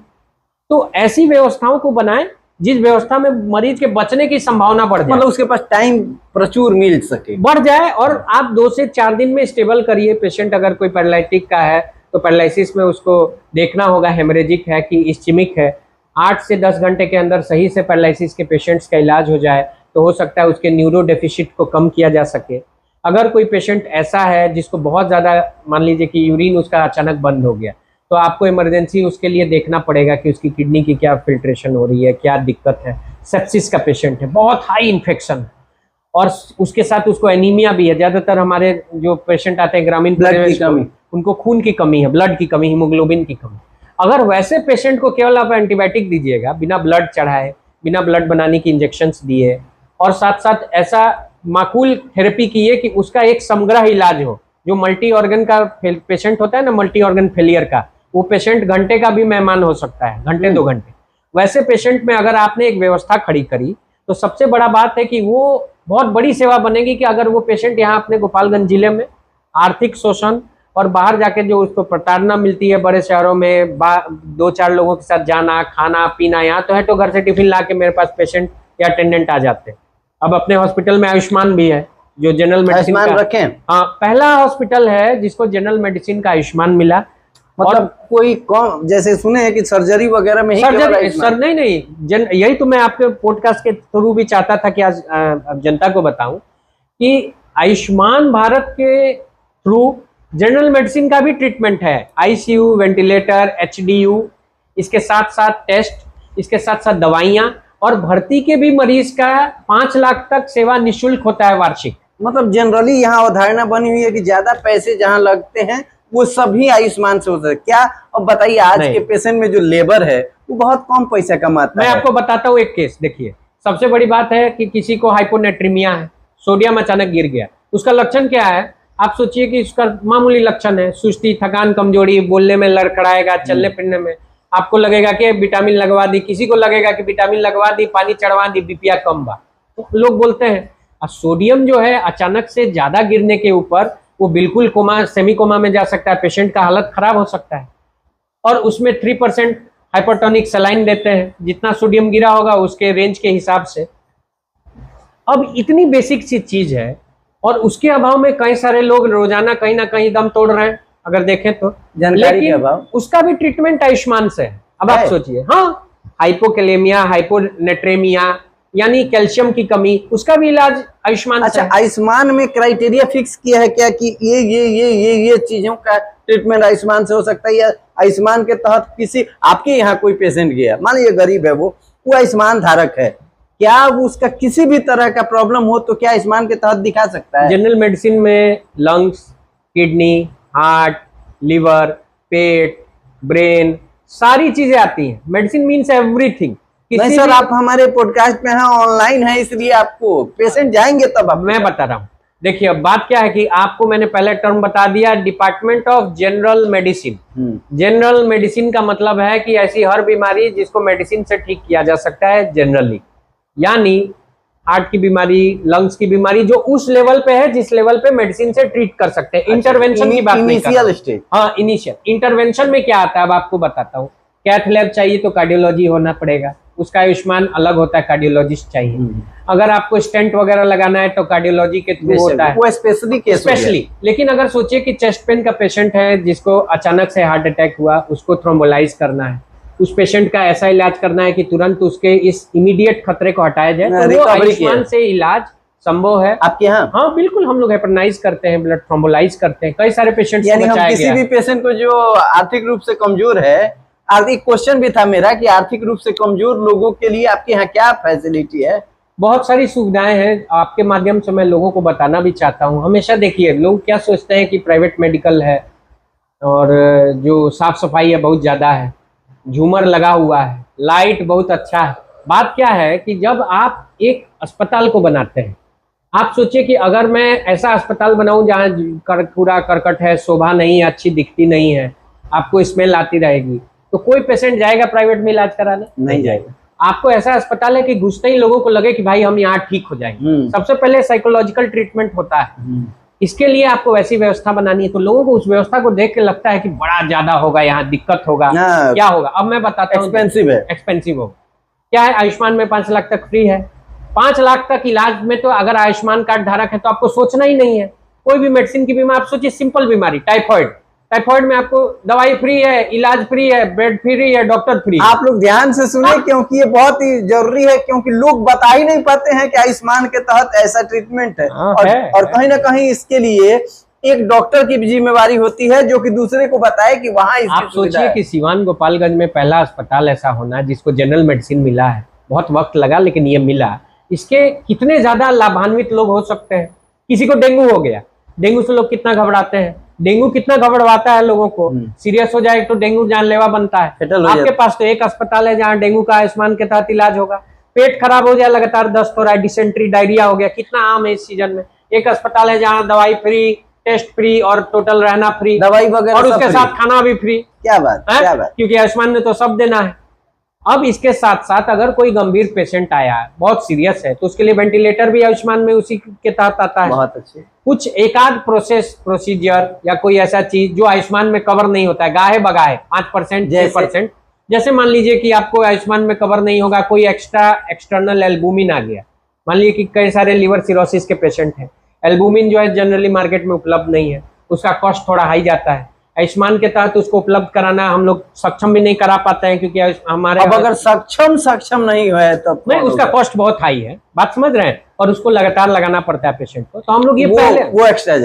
तो ऐसी व्यवस्थाओं को बनाएं जिस व्यवस्था में मरीज के बचने की संभावना बढ़ जाए, मतलब उसके पास टाइम प्रचुर मिल सके, बढ़ जाए, और आप 2 से 4 दिन में स्टेबल करिए पेशेंट। अगर कोई पैरालिटिक का है तो पैरालिसिस में उसको देखना होगा हेमरेजिक है कि इस्चेमिक है, 8 से 10 घंटे के अंदर सही से पैरालिसिस के पेशेंट्स का इलाज हो जाए तो हो सकता है उसके न्यूरो डेफिसिट को कम किया जा सके। अगर कोई पेशेंट ऐसा है जिसको बहुत ज़्यादा, मान लीजिए कि यूरिन उसका अचानक बंद हो गया, तो आपको इमरजेंसी उसके लिए देखना पड़ेगा कि उसकी किडनी की क्या फिल्ट्रेशन हो रही है, क्या दिक्कत है। सेप्सिस का पेशेंट है, बहुत हाई इन्फेक्शन है, और उसके साथ उसको एनीमिया भी है। ज़्यादातर हमारे जो पेशेंट आते हैं ग्रामीण ब्लड की कमी, उनको खून की कमी है, ब्लड की कमी, हीमोग्लोबिन की कमी। अगर वैसे पेशेंट को केवल आप एंटीबायोटिक दीजिएगा, बिना ब्लड चढ़ाए, बिना ब्लड बनाने की इंजेक्शंस दिए, और साथ साथ ऐसा माकूल थेरेपी की है कि उसका एक समग्र इलाज हो। जो मल्टी ऑर्गन का पेशेंट होता है ना, मल्टी ऑर्गन फेलियर का, वो पेशेंट घंटे का भी मेहमान हो सकता है, घंटे 2 घंटे। वैसे पेशेंट में अगर आपने एक व्यवस्था खड़ी करी तो सबसे बड़ा बात है कि वो बहुत बड़ी सेवा बनेगी कि अगर वो पेशेंट यहाँ अपने गोपालगंज जिले में आर्थिक शोषण और बाहर जाके जो उसको प्रताड़ना मिलती है बड़े शहरों में, 2-4 लोगों के साथ जाना, खाना पीना, यहाँ तो है तो घर से टिफिन ला के मेरे पास पेशेंट या अटेंडेंट आ जाते हैं। अब अपने हॉस्पिटल में आयुष्मान भी है, जो जनरल मेडिसिन का रखें। हाँ, पहला हॉस्पिटल है जिसको जनरल मेडिसिन का आयुष्मान मिला। मतलब कोई कौन, जैसे सुने हैं कि सर्जरी वगैरह में ही सर्जरी, सर नहीं, यही तो मैं आपके पॉडकास्ट के थ्रू भी चाहता था कि आज जनता को बताऊं कि आयुष्मान भारत के थ्रू जनरल मेडिसिन का भी ट्रीटमेंट है, ICU, वेंटिलेटर, HDU, इसके साथ साथ टेस्ट, इसके साथ साथ दवाइयाँ, और भर्ती के भी मरीज का 5 लाख तक सेवा निःशुल्क होता है वार्षिक। मतलब जनरली यहाँ अवधारणा बनी हुई है कि ज्यादा पैसे जहाँ लगते हैं वो सभी आयुष्मान से होता है क्या? अब बताइए, आज के पेशेंट में जो लेबर है वो बहुत कम पैसा कमाता है। मैं आपको बताता हूँ एक केस, देखिए, सबसे बड़ी बात है कि किसी को हाइपोनेट्रीमिया है, सोडियम अचानक गिर गया, उसका लक्षण क्या है आप सोचिए कि इसका मामूली लक्षण है, सुस्ती, थकान, कमजोरी, बोलने में लड़खड़ाएगा, चलने फिरने में आपको लगेगा कि विटामिन लगवा दी, किसी को लगेगा कि विटामिन लगवा दी, पानी चढ़वा दी, बीपीआ कम बा, तो लोग बोलते हैं। और सोडियम जो है अचानक से ज्यादा गिरने के ऊपर वो बिल्कुल कोमा, सेमी कोमा में जा सकता है, पेशेंट का हालत खराब हो सकता है। और उसमें 3% हाइपरटोनिक सलाइन देते हैं, जितना सोडियम गिरा होगा उसके रेंज के हिसाब से। अब इतनी बेसिक सी चीज है और उसके अभाव में कई सारे लोग रोजाना कहीं ना कहीं दम तोड़ रहे हैं, अगर देखें तो जानकारी के अभाव। उसका भी ट्रीटमेंट आयुष्मान से है। अब आप सोचिए, हाँ, हाइपोकैलेमिया, हाइपोनेट्रेमिया यानी कैल्शियम की कमी, उसका भी इलाज आयुष्मान से है। आयुष्मान में क्राइटेरिया फिक्स किया है क्या कि ये चीजों का ट्रीटमेंट आयुष्मान से हो सकता है, या आयुष्मान के तहत किसी आपके यहाँ कोई पेशेंट गया, मान लीजिए गरीब है, वो आयुष्मान धारक है, क्या उसका किसी भी तरह का प्रॉब्लम हो तो क्या आयुष्मान के तहत दिखा सकता है? जनरल मेडिसिन में लंग्स, किडनी, हार्ट, लिवर, पेट, ब्रेन, सारी चीजें आती हैं। Medicine means everything. नहीं सर, आप हमारे पॉडकास्ट में हैं, ऑनलाइन है, इसलिए आपको पेशेंट जाएंगे तब मैं बता रहा हूँ। देखिए अब बात क्या है कि आपको मैंने पहले टर्म बता दिया, department of general medicine. General medicine का मतलब है कि ऐसी हर बीमारी जिसको मेडिसिन से ठीक किया जा सकता है जनरली, यानी हार्ट की बीमारी, लंग्स की बीमारी, जो उस लेवल पे है जिस लेवल पे मेडिसिन से ट्रीट कर सकते हैं। इंटरवेंशन की बात नहीं कर रहा हूं। हाँ, इनिशियल। इंटरवेंशन में क्या आता है अब आपको बताता हूँ। कैथ लैब चाहिए तो कार्डियोलॉजी होना पड़ेगा, उसका आयुष्मान अलग होता है, कार्डियोलॉजिस्ट चाहिए। अगर आपको स्टेंट वगैरह लगाना है तो कार्डियोलॉजी के थ्रू होता है, वो स्पेशली। लेकिन अगर सोचिए कि चेस्ट पेन का पेशेंट है जिसको अचानक से हार्ट अटैक हुआ, उसको थ्रोम्बोलाइज करना है, उस पेशेंट का ऐसा इलाज करना है कि तुरंत उसके इस इमीडिएट खतरे को हटाया जाए, तो वो आयुष्मान से इलाज संभव है आपके यहाँ। हाँ बिल्कुल, हम लोग हेपरनाइज करते हैं, ब्लड थ्रोम्बोलाइज करते हैं, कई सारे पेशेंट। यानी हम किसी भी पेशेंट को जो आर्थिक रूप से कमजोर है, एक क्वेश्चन भी था मेरा कि आर्थिक रूप से कमजोर लोगों के लिए आपके यहाँ क्या फैसिलिटी है? बहुत सारी सुविधाएं हैं, आपके माध्यम से मैं लोगों को बताना भी चाहता हूँ। हमेशा देखिए, लोग क्या सोचते हैं कि प्राइवेट मेडिकल है और जो साफ सफाई है बहुत ज्यादा है, झूमर लगा हुआ है, लाइट बहुत अच्छा है। बात क्या है कि जब आप एक अस्पताल को बनाते हैं, आप सोचिए कि अगर मैं ऐसा अस्पताल बनाऊं जहाँ कूड़ा करकट है, शोभा नहीं है, अच्छी दिखती नहीं है, आपको स्मेल आती रहेगी, तो कोई पेशेंट जाएगा प्राइवेट में इलाज कराने? नहीं जाएगा। आपको ऐसा अस्पताल है कि घुसते ही लोगों को लगे कि भाई हम यहाँ ठीक हो जाएंगे। सबसे पहले साइकोलॉजिकल ट्रीटमेंट होता है, इसके लिए आपको वैसी व्यवस्था बनानी है, तो लोगों को उस व्यवस्था को देख के लगता है कि बड़ा ज्यादा होगा, यहाँ दिक्कत होगा, क्या होगा। अब मैं बताता हूँ, एक्सपेंसिव है, एक्सपेंसिव होगा। क्या है, आयुष्मान में 5 लाख तक फ्री है। 5 लाख तक इलाज में तो अगर आयुष्मान कार्ड धारक है तो आपको सोचना ही नहीं है। कोई भी मेडिसिन की बीमारी, आप सोचिए सिंपल बीमारी, टाइफॉइड में आपको दवाई फ्री है, इलाज फ्री है, बेड फ्री है, डॉक्टर फ्री है। आप लोग ध्यान से सुने, क्योंकि ये बहुत ही जरूरी है, क्योंकि लोग बता ही नहीं पाते हैं कि आयुष्मान के तहत ऐसा ट्रीटमेंट है। और कहीं ना कहीं इसके लिए एक डॉक्टर की भी जिम्मेवारी होती है जो कि दूसरे को बताए कि वहाँ आप सोचिए कि सिवान गोपालगंज में पहला अस्पताल ऐसा होना जिसको जनरल मेडिसिन मिला है। बहुत वक्त लगा लेकिन ये मिला। इसके कितने ज्यादा लाभान्वित लोग हो सकते हैं। किसी को डेंगू हो गया, डेंगू से लोग कितना घबराते हैं, डेंगू कितना घबराता है लोगों को, सीरियस हो जाए तो डेंगू जानलेवा बनता है। आपके पास तो एक अस्पताल है जहाँ डेंगू का आयुष्मान के तहत इलाज होगा। पेट खराब हो जाए, लगातार दस्त हो रहा है, डिसेंट्री, डायरिया हो गया, कितना आम है इस सीजन में, एक अस्पताल है जहाँ दवाई फ्री, टेस्ट फ्री और टोटल रहना फ्री, दवाई वगैरह, और उसके साथ खाना भी फ्री। क्या बात, क्या बात, क्योंकि आयुष्मान ने तो सब देना है। अब इसके साथ साथ अगर कोई गंभीर पेशेंट आया है, बहुत सीरियस है, तो उसके लिए वेंटिलेटर भी आयुष्मान में उसी के तहत आता है। बहुत अच्छे। कुछ एकाध प्रोसीजर या कोई ऐसा चीज जो आयुष्मान में कवर नहीं होता है, गाहे बगाहे 5%, 6%, जैसे मान लीजिए कि आपको आयुष्मान में कवर नहीं होगा, कोई एक्सटर्नल एल्बुमिन आ गया। मान लीजिए कि कई सारे लिवर सिरोसिस के पेशेंट हैं, एल्बुमिन जो है जनरली मार्केट में उपलब्ध नहीं है, उसका कॉस्ट थोड़ा हाई जाता है। आयुष्मान के तहत उसको उपलब्ध कराना हम लोग सक्षम भी नहीं करा पाते हैं, क्योंकि हमारे अब अगर सक्षम नहीं है तब नहीं, उसका कॉस्ट बहुत हाई है, बात समझ रहे हैं, और उसको लगातार लगाना पड़ता है पेशेंट को। तो हम लोग ये वो एक्स्ट्रा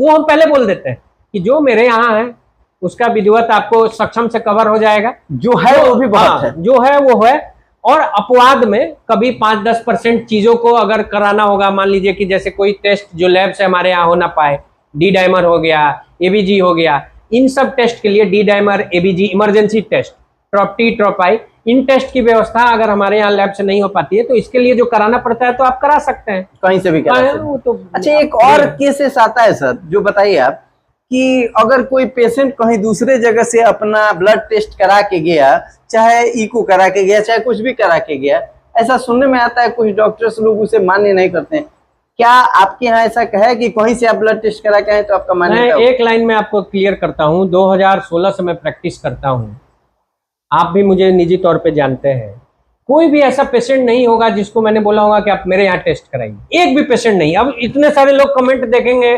वो हम पहले बोल देते हैं कि जो मेरे यहाँ है उसका विधिवत आपको सक्षम से कवर हो जाएगा, जो है वो भी बहुत है, जो है वो है। और अपवाद में कभी 5-10% चीजों को अगर कराना होगा, मान लीजिए कि जैसे कोई टेस्ट जो लैब से हमारे यहाँ हो ना पाए, डी डाइमर हो गया, एबीजी हो गया, इन सब टेस्ट के लिए D dimer, ABG, emergency test, ट्रोप्टी, ट्रोपाई, इन टेस्ट की व्यवस्था अगर हमारे यहाँ लैब से नहीं हो पाती है तो इसके लिए जो कराना पड़ता है तो आप करा सकते हैं, कहीं से भी करा सकते हैं। वो तो अच्छा, एक और केसेस आता है सर, जो बताइए आप, कि अगर कोई पेशेंट कहीं दूसरे जगह से अपना ब्लड टेस्ट करा के गया, चाहे इको करा के गया, चाहे कुछ भी करा के गया, ऐसा सुनने में आता है कुछ डॉक्टर्स लोग उसे मान्य नहीं करते हैं। क्या आपके यहाँ ऐसा है कि कहीं से आप ब्लड टेस्ट करा के आए तो आपका मान्य? मैं एक लाइन में आपको क्लियर करता हूँ, 2016 से मैं प्रैक्टिस करता हूँ, आप भी मुझे निजी तौर पे जानते हैं, कोई भी ऐसा पेशेंट नहीं होगा जिसको मैंने बोला होगा कि आप मेरे यहाँ टेस्ट कराइए, एक भी पेशेंट नहीं। अब इतने सारे लोग कमेंट देखेंगे,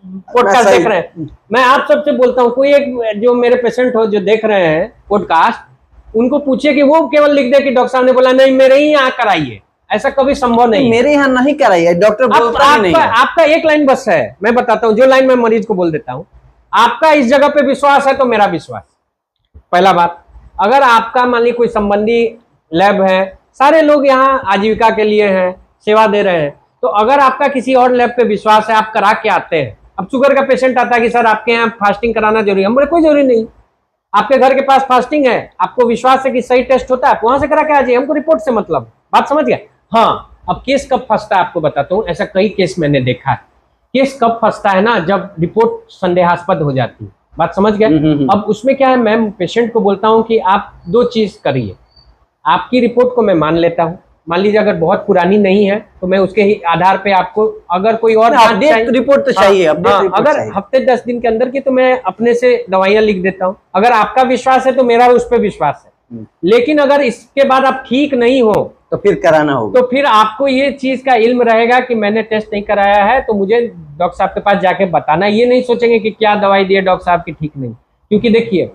पॉडकास्ट देख रहे हैं, मैं आप सबसे बोलता हूँ, कोई एक जो मेरे पेशेंट हो जो देख रहे हैं पॉडकास्ट, उनको पूछिए कि वो केवल लिख दे कि डॉक्टर साहब ने बोला नहीं मेरे ही यहाँ कराइए, ऐसा कभी संभव नहीं। मेरे यहाँ नहीं कराइए, डॉक्टर बोलता ही नहीं है। आपका एक लाइन बस है, मैं बताता हूँ, जो लाइन मैं मरीज को बोल देता हूँ, आपका इस जगह पे विश्वास है तो मेरा विश्वास। पहला बात, अगर आपका मान लीजिए कोई संबंधी लैब है, सारे लोग यहाँ आजीविका के लिए हैं, सेवा दे रहे हैं, तो अगर आपका किसी और लैब पे विश्वास है, आप करा के आते हैं। अब शुगर का पेशेंट आता है कि सर आपके यहाँ फास्टिंग कराना जरूरी है, हमारे कोई जरूरी नहीं, आपके घर के पास फास्टिंग है, आपको विश्वास है कि सही टेस्ट होता है, आप वहां से करा के आ जाइए, हमको रिपोर्ट से मतलब। बात समझ गया? हाँ, अब केस कब फंसता है आपको बताता हूँ, ऐसा कई केस मैंने देखा है। केस कब फंसता है ना, जब रिपोर्ट संदेहास्पद हो जाती है। बात समझ गए? अब उसमें क्या है, मैं पेशेंट को बोलता हूँ कि आप दो चीज करिए, आपकी रिपोर्ट को मैं मान लेता हूँ, मान लीजिए अगर बहुत पुरानी नहीं है तो मैं उसके ही आधार पे आपको, अगर कोई और रिपोर्ट तो चाहिए, अगर हफ्ते 10 दिन के अंदर की, तो मैं अपने से दवाइयां लिख देता हूँ। अगर आपका विश्वास है तो मेरा उस पर विश्वास है, लेकिन अगर इसके बाद आप ठीक नहीं हो तो फिर कराना होगा, तो फिर आपको ये चीज का इल्म रहेगा कि मैंने टेस्ट नहीं कराया है, तो मुझे डॉक्टर साहब के पास जाके बताना। ये नहीं सोचेंगे कि क्या दवाई दिए डॉक्टर साहब की ठीक नहीं, क्योंकि देखिए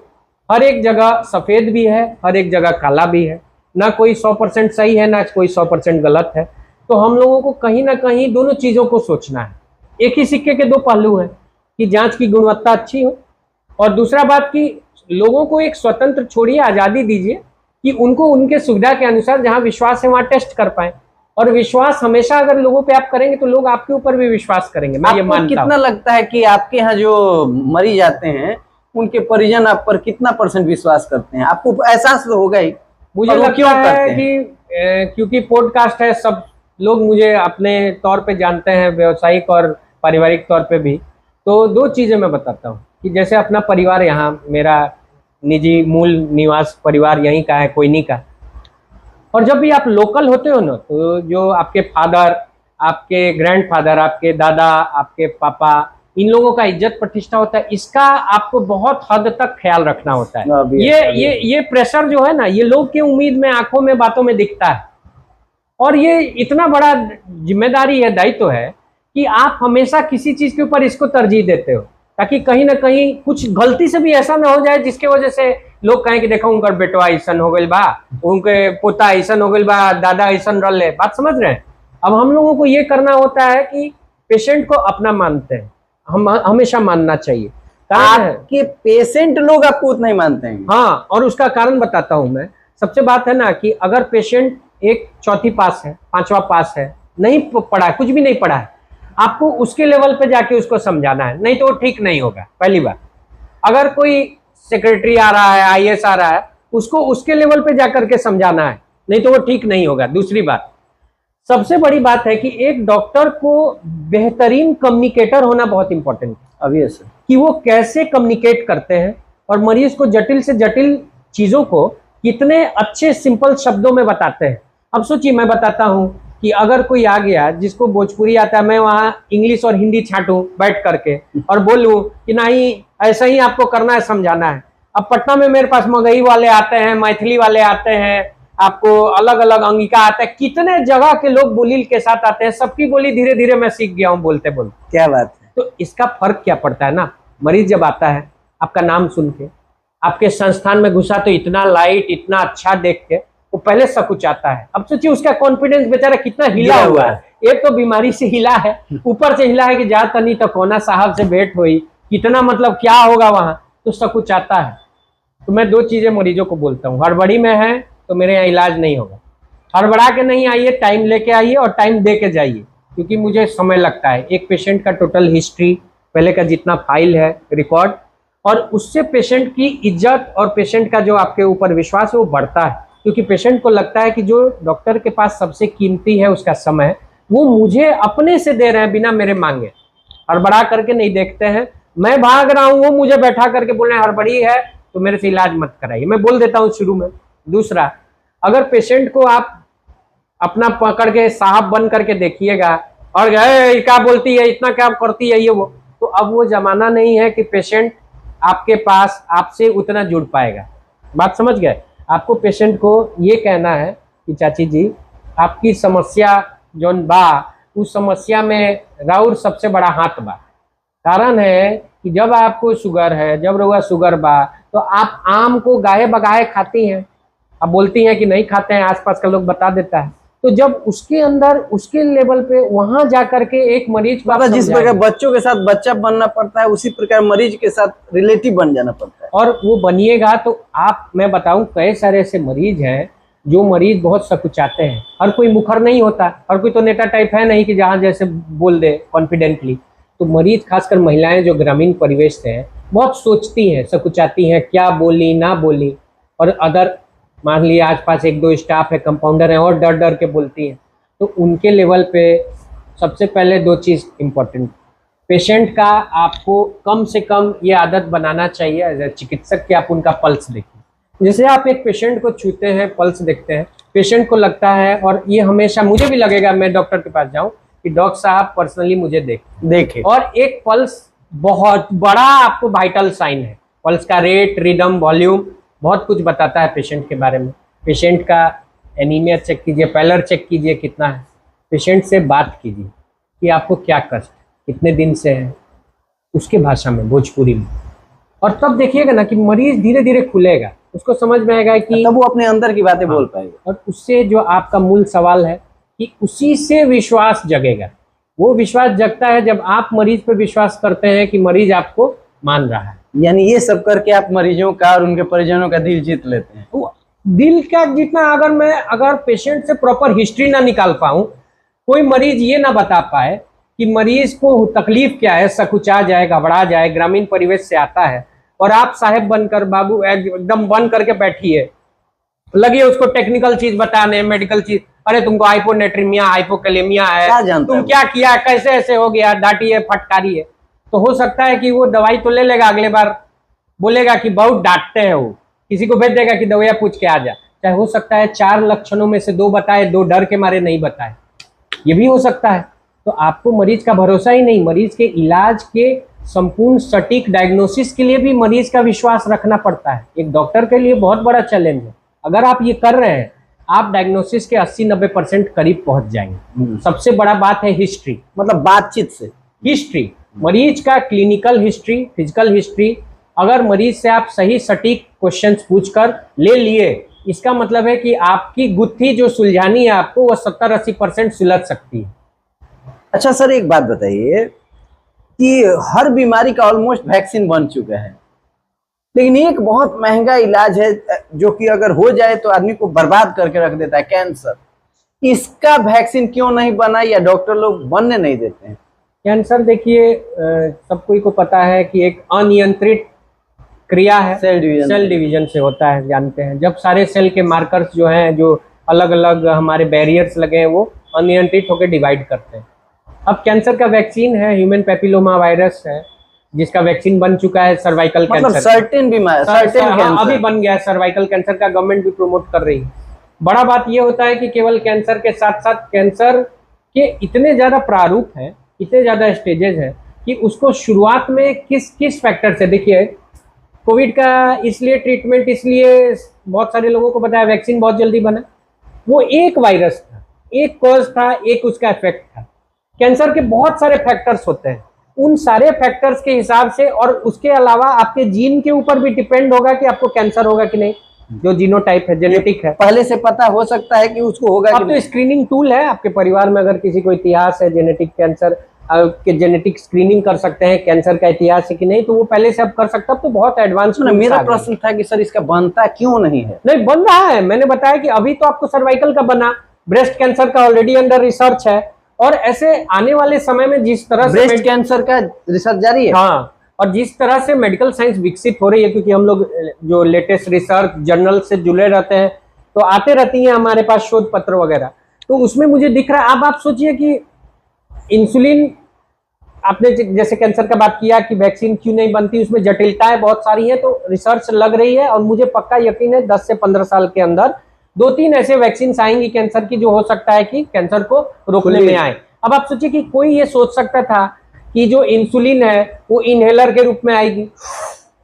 हर एक जगह सफेद भी है, हर एक जगह काला भी है, ना कोई 100% सही है, ना कोई 100% गलत है। तो हम लोगों को कहीं ना कहीं दोनों चीजों को सोचना है। एक ही सिक्के के दो पहलू हैं, कि जांच की गुणवत्ता अच्छी हो, और दूसरा बात कि लोगों को एक स्वतंत्र छोड़िए, आजादी दीजिए कि उनको उनके सुविधा के अनुसार जहां विश्वास है वहां टेस्ट कर पाए। और विश्वास हमेशा अगर लोगों पे आप करेंगे तो लोग आपके ऊपर भी विश्वास करेंगे। मैं ये मानता हूं। कितना लगता है कि आपके यहाँ जो मरीज आते हैं उनके परिजन आप पर कितना % विश्वास करते हैं? आपको एहसास तो होगा ही। मुझे लगता है कि क्योंकि पॉडकास्ट है, सब लोग मुझे अपने तौर पे जानते हैं, व्यवसायिक और पारिवारिक तौर पे भी। तो दो चीजें मैं बताता हूँ कि जैसे अपना परिवार, यहाँ मेरा निजी मूल निवास परिवार यहीं का है, कोयनी का। और जब भी आप लोकल होते हो ना, तो जो आपके फादर, आपके ग्रैंडफादर, आपके दादा, आपके पापा, इन लोगों का इज्जत प्रतिष्ठा होता है, इसका आपको बहुत हद तक ख्याल रखना होता है। ये प्रेशर जो है ना, ये लोग की उम्मीद में, आंखों में, बातों में दिखता है। और ये इतना बड़ा जिम्मेदारी है, दायित्व है कि आप हमेशा किसी चीज के ऊपर इसको तरजीह देते हो, ताकि कहीं ना कहीं कुछ गलती से भी ऐसा ना हो जाए जिसके वजह से लोग कहें कि देखो उनका बेटवा ऐसन हो गई बा, उनके पोता ऐसन हो गई बा, दादा ऐसन रल ले। बात समझ रहे हैं? अब हम लोगों को ये करना होता है कि पेशेंट को अपना मानते हैं, हम हमेशा मानना चाहिए। आपके पेशेंट लोग आपको उतना ही मानते हैं? हाँ, और उसका कारण बताता हूं मैं। सबसे बात है ना कि अगर पेशेंट एक चौथी पास है, 5वां पास है, नहीं पढ़ा है, कुछ भी नहीं पढ़ा है, आपको उसके लेवल पे जाके उसको समझाना है, नहीं तो वो ठीक नहीं होगा। पहली बात, अगर कोई सेक्रेटरी आ रहा है, IAS आ रहा है, उसको उसके लेवल पे जाकर के समझाना है, नहीं तो वो ठीक नहीं होगा। दूसरी बात, सबसे बड़ी बात है कि एक डॉक्टर को बेहतरीन कम्युनिकेटर होना बहुत इंपॉर्टेंट है। अभी सर, कि वो कैसे कम्युनिकेट करते हैं और मरीज को जटिल से जटिल चीजों को कितने अच्छे सिंपल शब्दों में बताते हैं। अब सोचिए, मैं बताता हूं कि अगर कोई आ गया जिसको भोजपुरी आता है, मैं वहां इंग्लिश और हिंदी छांटूं बैठ करके और बोलूं कि नहीं ऐसा ही आपको करना है, समझाना है। अब पटना में मेरे पास मगही वाले आते हैं, मैथिली वाले आते हैं, आपको अलग अलग अंगिका आता है, कितने जगह के लोग बोली के साथ आते हैं, सबकी बोली धीरे धीरे मैं सीख गया हूँ बोलते बोलते। क्या बात है। तो इसका फर्क क्या पड़ता है ना, मरीज जब आता है आपका नाम सुन के, आपके संस्थान में घुसा तो इतना लाइट, इतना अच्छा देख के वो पहले सकुचाता है। अब सोचिए उसका कॉन्फिडेंस बेचारा कितना हिला हुआ है। एक तो बीमारी से हिला है, ऊपर से हिला है कि जा तनी तो कोना साहब से भेंट हुई, कितना मतलब क्या होगा वहां, तो सकुचाता है। तो मैं दो चीजें मरीजों को बोलता हूँ, हड़बड़ी में है तो मेरे यहाँ इलाज नहीं होगा, हड़बड़ा के नहीं आइए, टाइम लेके आइए और टाइम दे के जाइए, क्योंकि मुझे समय लगता है। एक पेशेंट का टोटल हिस्ट्री, पहले का जितना फाइल है, रिकॉर्ड, और उससे पेशेंट की इज्जत और पेशेंट का जो आपके ऊपर विश्वास है वो बढ़ता है। क्योंकि पेशेंट को लगता है कि जो डॉक्टर के पास सबसे कीमती है उसका समय, वो मुझे अपने से दे रहे हैं बिना मेरे मांगे। हड़बड़ा करके नहीं देखते हैं, मैं भाग रहा हूँ, वो मुझे बैठा करके बोल रहे हैं हड़बड़ी है तो मेरे से इलाज मत कराइए, मैं बोल देता हूँ शुरू में। दूसरा, अगर पेशेंट को आप अपना पकड़ के साहब बन करके देखिएगा और क्या बोलती है, इतना क्या करती है ये वो, तो अब वो जमाना नहीं है कि पेशेंट आपके पास आपसे उतना जुड़ पाएगा। बात समझ गए? आपको पेशेंट को ये कहना है कि चाची जी आपकी समस्या जौन बा उस समस्या में राउर सबसे बड़ा हाथ बा। कारण है कि जब आपको शुगर है, जब रउआ शुगर बा, तो आप आम को गाहे बगाहे खाती हैं। अब बोलती हैं कि नहीं खाते हैं, आसपास का लोग बता देता है। तो जब उसके अंदर उसके लेवल पे वहां जाकर के एक मरीज को मतलब जिस प्रकार बच्चों के साथ बच्चा बनना पड़ता है, उसी प्रकार मरीज के साथ रिलेटिव बन जाना पड़ता है। और वो बनिएगा तो आप, मैं बताऊं, कई सारे ऐसे मरीज हैं जो मरीज बहुत सकुचाते हैं। हर कोई मुखर नहीं होता, हर कोई तो नेता टाइप है नहीं कि जहाँ जैसे बोल दे कॉन्फिडेंटली। तो मरीज, खासकर महिलाएं जो ग्रामीण परिवेश से हैं, बहुत सोचती हैं, सकुचाती हैं, क्या बोली ना बोली। और अदर मान लिया आसपास एक दो स्टाफ है, कंपाउंडर है, और डर डर के बोलती हैं। तो उनके लेवल पे सबसे पहले दो चीज़ इम्पोर्टेंट, पेशेंट का आपको कम से कम ये आदत बनाना चाहिए एज ए चिकित्सक कि आप उनका पल्स देखिए। जैसे आप एक पेशेंट को छूते हैं, पल्स देखते हैं, पेशेंट को लगता है, और ये हमेशा मुझे भी लगेगा, मैं डॉक्टर के पास जाऊं कि डॉक्टर साहब पर्सनली मुझे देखे। और एक पल्स बहुत बड़ा आपको वाइटल साइन है। पल्स का रेट, रिदम, वॉल्यूम बहुत कुछ बताता है पेशेंट के बारे में। पेशेंट का एनीमिया चेक कीजिए, पैलर चेक कीजिए कितना है। पेशेंट से बात कीजिए कि आपको क्या कष्ट, कितने दिन से है, उसके भाषा में, भोजपुरी में। और तब देखिएगा ना कि मरीज धीरे धीरे खुलेगा, उसको समझ में आएगा कि तब वो अपने अंदर की बातें बोल पाएगा। और उससे जो आपका मूल सवाल है कि उसी से विश्वास जगेगा। वो विश्वास जगता है जब आप मरीज पे विश्वास करते हैं कि मरीज आपको मान रहा है। यानी ये सब करके आप मरीजों का और उनके परिजनों का दिल जीत लेते हैं। तो दिल का जितना, अगर पेशेंट से प्रॉपर हिस्ट्री ना निकाल पाऊं, कोई मरीज ये ना बता पाए कि मरीज को तकलीफ क्या है, सकुचा जाए, घबरा जाए, ग्रामीण परिवेश से आता है, और आप साहेब बनकर, बाबू एकदम बन करके बैठिए, लगिए उसको टेक्निकल चीज बताने, मेडिकल चीज, अरे तुमको हाइपोनेट्रीमिया, हाइपोकैलेमिया है, तुम क्या किया, कैसे ऐसे हो गया, डांटिए, फटकारिए। तो हो सकता है कि वो दवाई तो ले लेगा, अगले बार बोलेगा कि बहुत डांटते हैं, वो किसी को भेज देगा कि दवाइयाँ पूछ के आ जा। चाहे हो सकता है 4 लक्षणों में से 2 बताए, 2 डर के मारे नहीं बताए, ये भी हो सकता है। तो आपको मरीज का भरोसा ही नहीं, मरीज के इलाज के संपूर्ण सटीक डायग्नोसिस के लिए भी मरीज का विश्वास रखना पड़ता है। एक डॉक्टर के लिए बहुत बड़ा चैलेंज है। अगर आप ये कर रहे हैं, आप डायग्नोसिस के 80-90% करीब पहुंच जाएंगे। सबसे बड़ा बात है हिस्ट्री, मतलब बातचीत से हिस्ट्री, मरीज का क्लिनिकल हिस्ट्री, फिजिकल हिस्ट्री। अगर मरीज से आप सही सटीक क्वेश्चंस पूछकर ले लिए, इसका मतलब है कि आपकी गुत्थी जो सुलझानी है आपको, वो 70-80% सुलझ सकती है। अच्छा सर, एक बात बताइए कि हर बीमारी का ऑलमोस्ट वैक्सीन बन चुका है, लेकिन एक बहुत महंगा इलाज है जो कि अगर हो जाए तो आदमी को बर्बाद करके रख देता है, कैंसर। इसका वैक्सीन क्यों नहीं बना, या डॉक्टर लोग बनने नहीं देते हैं? कैंसर देखिए, सब कोई को पता है कि एक अनियंत्रित क्रिया है, सेल डिवीजन से होता है, जानते हैं। जब सारे सेल के मार्कर्स जो हैं, जो अलग अलग हमारे बैरियर्स लगे हैं, वो अनियंत्रित होकर डिवाइड करते हैं। अब कैंसर का वैक्सीन है, ह्यूमन पैपिलोमा वायरस है, जिसका वैक्सीन बन चुका है। सर्वाइकल कैंसर, मतलब सर्टेन बीमारी, अभी बन गया है। सर्वाइकल कैंसर का गवर्नमेंट भी प्रमोट कर रही है। बड़ा बात ये होता है कि केवल कैंसर के साथ साथ कैंसर के इतने ज्यादा प्रारूप हैं, इतने ज्यादा स्टेजेस हैं कि उसको शुरुआत में किस किस फैक्टर से, देखिए कोविड का इसलिए ट्रीटमेंट, इसलिए बहुत सारे लोगों को पता है वैक्सीन बहुत जल्दी बना, वो एक वायरस था, एक कॉज था, एक उसका इफेक्ट था। कैंसर के बहुत सारे फैक्टर्स होते हैं, उन सारे फैक्टर्स के हिसाब से, और उसके अलावा आपके जीन के ऊपर भी डिपेंड होगा कि आपको कैंसर होगा कि नहीं। जो जीनोटाइप है, जेनेटिक है, पहले से पता हो सकता है कि उसको होगा। अब तो स्क्रीनिंग टूल है, आपके परिवार में अगर किसी को इतिहास है जेनेटिक कैंसर के, जेनेटिक स्क्रीनिंग कर सकते हैं कैंसर का इतिहास है कि नहीं, तो वो पहले से अब कर सकता है। तो बहुत एडवांस। मेरा प्रश्न था कि सर इसका बनता क्यों नहीं है? नहीं, बन रहा है। मैंने बताया कि अभी तो आपको सर्वाइकल का बना, ब्रेस्ट कैंसर का ऑलरेडी अंडर रिसर्च है, और ऐसे आने वाले समय में जिस तरह से ब्रेस्ट कैंसर का रिसर्च जारी है, हाँ, और जिस तरह से मेडिकल साइंस विकसित हो रही है, क्योंकि हम लोग जो लेटेस्ट रिसर्च जर्नल से जुड़े रहते हैं, तो आते रहती हैं हमारे पास शोध पत्र वगैरह, तो उसमें मुझे दिख रहा है। अब आप सोचिए कि इंसुलिन, आपने जैसे कैंसर का बात किया कि वैक्सीन क्यों नहीं बनती, उसमें जटिलताएं बहुत सारी हैं, तो रिसर्च लग रही है और मुझे पक्का यकीन है 10 से 15 साल के अंदर 2-3 ऐसे वैक्सीन आएंगी कैंसर की, जो हो सकता है कि कैंसर को रोकने में आए। अब आप सोचिए कि कोई ये सोच सकता था कि जो इंसुलिन है वो इनहेलर के रूप में आएगी,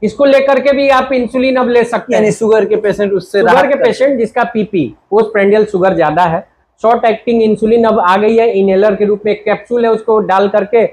इसको लेकर के भी आप इंसुलिन अब ले सकते हैं। शुगर के पेशेंट उससे, शुगर के पेशेंट जिसका पीपी पोस्टप्रेंडियल शुगर ज्यादा है, शॉर्ट एक्टिंग इंसुलिन अब आ गई है, इनहेलर के रूप में एक कैप्सूल है, उसको डाल करके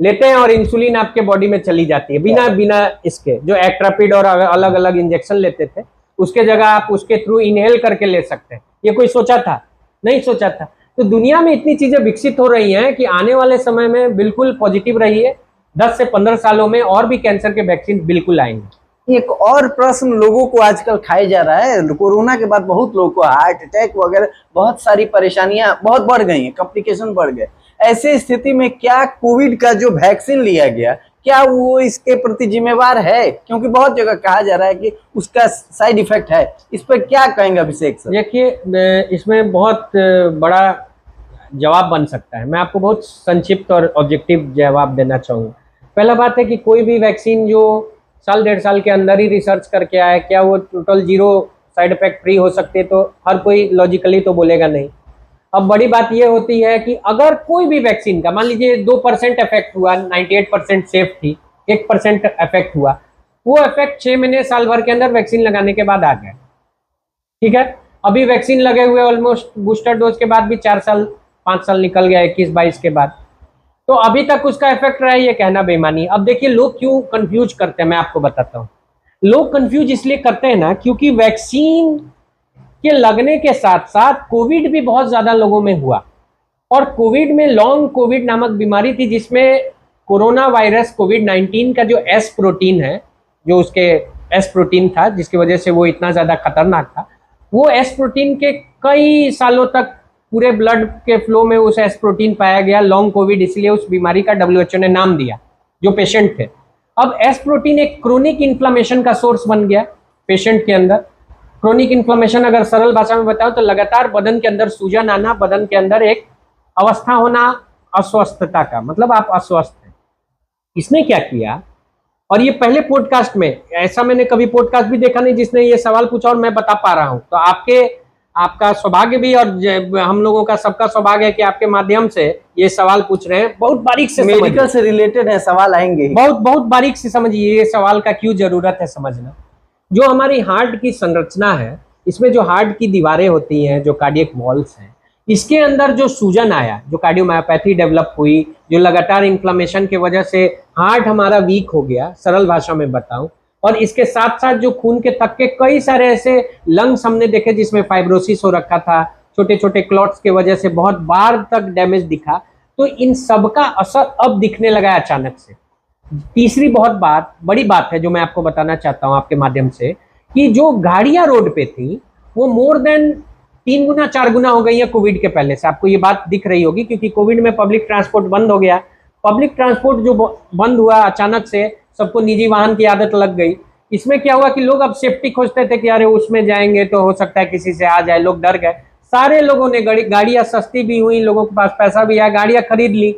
लेते हैं और इंसुलिन आपके बॉडी में चली जाती है बिना इसके। जो एक्ट्रापिड और अलग अलग इंजेक्शन लेते थे उसके जगह आप उसके थ्रू इनहेल करके ले सकते हैं। ये कोई सोचा था? नहीं सोचा था। तो दुनिया में इतनी चीजें विकसित हो रही हैं कि आने वाले समय में बिल्कुल पॉजिटिव रहिए, 10 से 15 सालों में और भी कैंसर के वैक्सीन बिल्कुल आएंगे। एक और प्रश्न लोगों को आजकल खाया जा रहा है, कोरोना के बाद बहुत लोगों को हार्ट अटैक वगैरह बहुत सारी परेशानियां बहुत बढ़ गई हैं, कॉम्प्लिकेशन बढ़ गए। ऐसे स्थिति में क्या कोविड का जो वैक्सीन लिया गया, क्या वो इसके प्रति जिम्मेवार है? क्योंकि बहुत जगह कहा जा रहा है कि उसका साइड इफेक्ट है, इस पर क्या कहेंगे अभिषेक सर? देखिए, इसमें बहुत बड़ा जवाब बन सकता है। मैं आपको बहुत संक्षिप्त और ऑब्जेक्टिव जवाब देना चाहूँगा। पहला बात है कि कोई भी वैक्सीन जो साल 1.5 साल के अंदर ही रिसर्च करके आए, क्या वो टोटल 0 साइड इफेक्ट फ्री हो सकते? तो हर कोई लॉजिकली तो बोलेगा नहीं। अब बड़ी बात ये होती है कि अगर कोई भी वैक्सीन का मान लीजिए 2% इफेक्ट हुआ, 98% सेफ थी, 1% इफेक्ट हुआ, वो इफेक्ट 6 महीने साल भर के अंदर वैक्सीन लगाने के बाद आ गया। ठीक है, अभी वैक्सीन लगे हुए ऑलमोस्ट बूस्टर डोज के बाद भी 4 साल 5 साल निकल गया, 21-22 के बाद, तो अभी तक उसका इफेक्ट रहा है, ये कहना बेईमानी। अब देखिए लोग क्यों कंफ्यूज करते हैं, मैं आपको बताता हूँ। लोग कंफ्यूज इसलिए करते हैं ना, क्योंकि वैक्सीन के लगने के साथ साथ कोविड भी बहुत ज्यादा लोगों में हुआ, और कोविड में लॉन्ग कोविड नामक बीमारी थी, जिसमें कोरोना वायरस कोविड-19 का जो एस प्रोटीन है, जो उसके एस प्रोटीन था जिसकी वजह से वो इतना ज्यादा खतरनाक था, वो एस प्रोटीन के कई सालों तक पूरे ब्लड के फ्लो में उस एस प्रोटीन पाया गया। लॉन्ग कोविड इसलिए उस बीमारी का WHO ने नाम दिया जो पेशेंट थे। अब एस प्रोटीन एक क्रोनिक इन्फ्लेमेशन का सोर्स बन गया पेशेंट के अंदर। क्रोनिक इन्फ्लेमेशन अगर सरल भाषा में बताओ तो लगातार बदन के अंदर सूजन आना, बदन के अंदर एक अवस्था होना अस्वस्थता का, मतलब आप अस्वस्थ हैं। इसने क्या किया, और ये पहले पॉडकास्ट में, ऐसा मैंने कभी पॉडकास्ट भी देखा नहीं जिसने ये सवाल पूछा और मैं बता पा रहा हूं, तो आपका सौभाग्य भी, और हम लोगों का सबका सौभाग्य है कि आपके माध्यम से ये सवाल पूछ रहे हैं। बहुत बारीक से, मेडिकल से रिलेटेड है, सवाल आएंगे, बहुत बारीक से समझिए ये सवाल का क्यों जरूरत है समझना। जो हमारी हार्ट की संरचना है, इसमें जो हार्ट की दीवारें होती हैं, जो कार्डियक वॉल्स हैं, इसके अंदर जो सूजन आया, जो कार्डियोमायोपैथी डेवलप हुई, जो लगातार इन्फ्लेमेशन की वजह से हार्ट हमारा वीक हो गया, सरल भाषा में बताऊं, और इसके साथ साथ जो खून के थक्के कई सारे ऐसे लंग्स हमने देखे जिसमें फाइब्रोसिस हो रखा था, छोटे छोटे क्लॉट्स की वजह से बहुत बार तक डैमेज दिखा, तो इन सब का असर अब दिखने लगा है अचानक से। तीसरी बहुत बड़ी बात है जो मैं आपको बताना चाहता हूं आपके माध्यम से, कि जो गाड़ियां रोड पे थी वो मोर देन 3 गुना 4 गुना हो गई है कोविड के पहले से। आपको ये बात दिख रही होगी, क्योंकि कोविड में पब्लिक ट्रांसपोर्ट बंद हो गया। पब्लिक ट्रांसपोर्ट जो बंद हुआ अचानक से, सबको निजी वाहन की आदत लग गई। इसमें क्या हुआ कि लोग अब सेफ्टी खोजते थे कि अरे उसमें जाएंगे तो हो सकता है किसी से आ जाए, लोग डर गए। सारे लोगों ने गाड़ियां सस्ती भी हुई, लोगों के पास पैसा भी आया, गाड़ियां खरीद ली।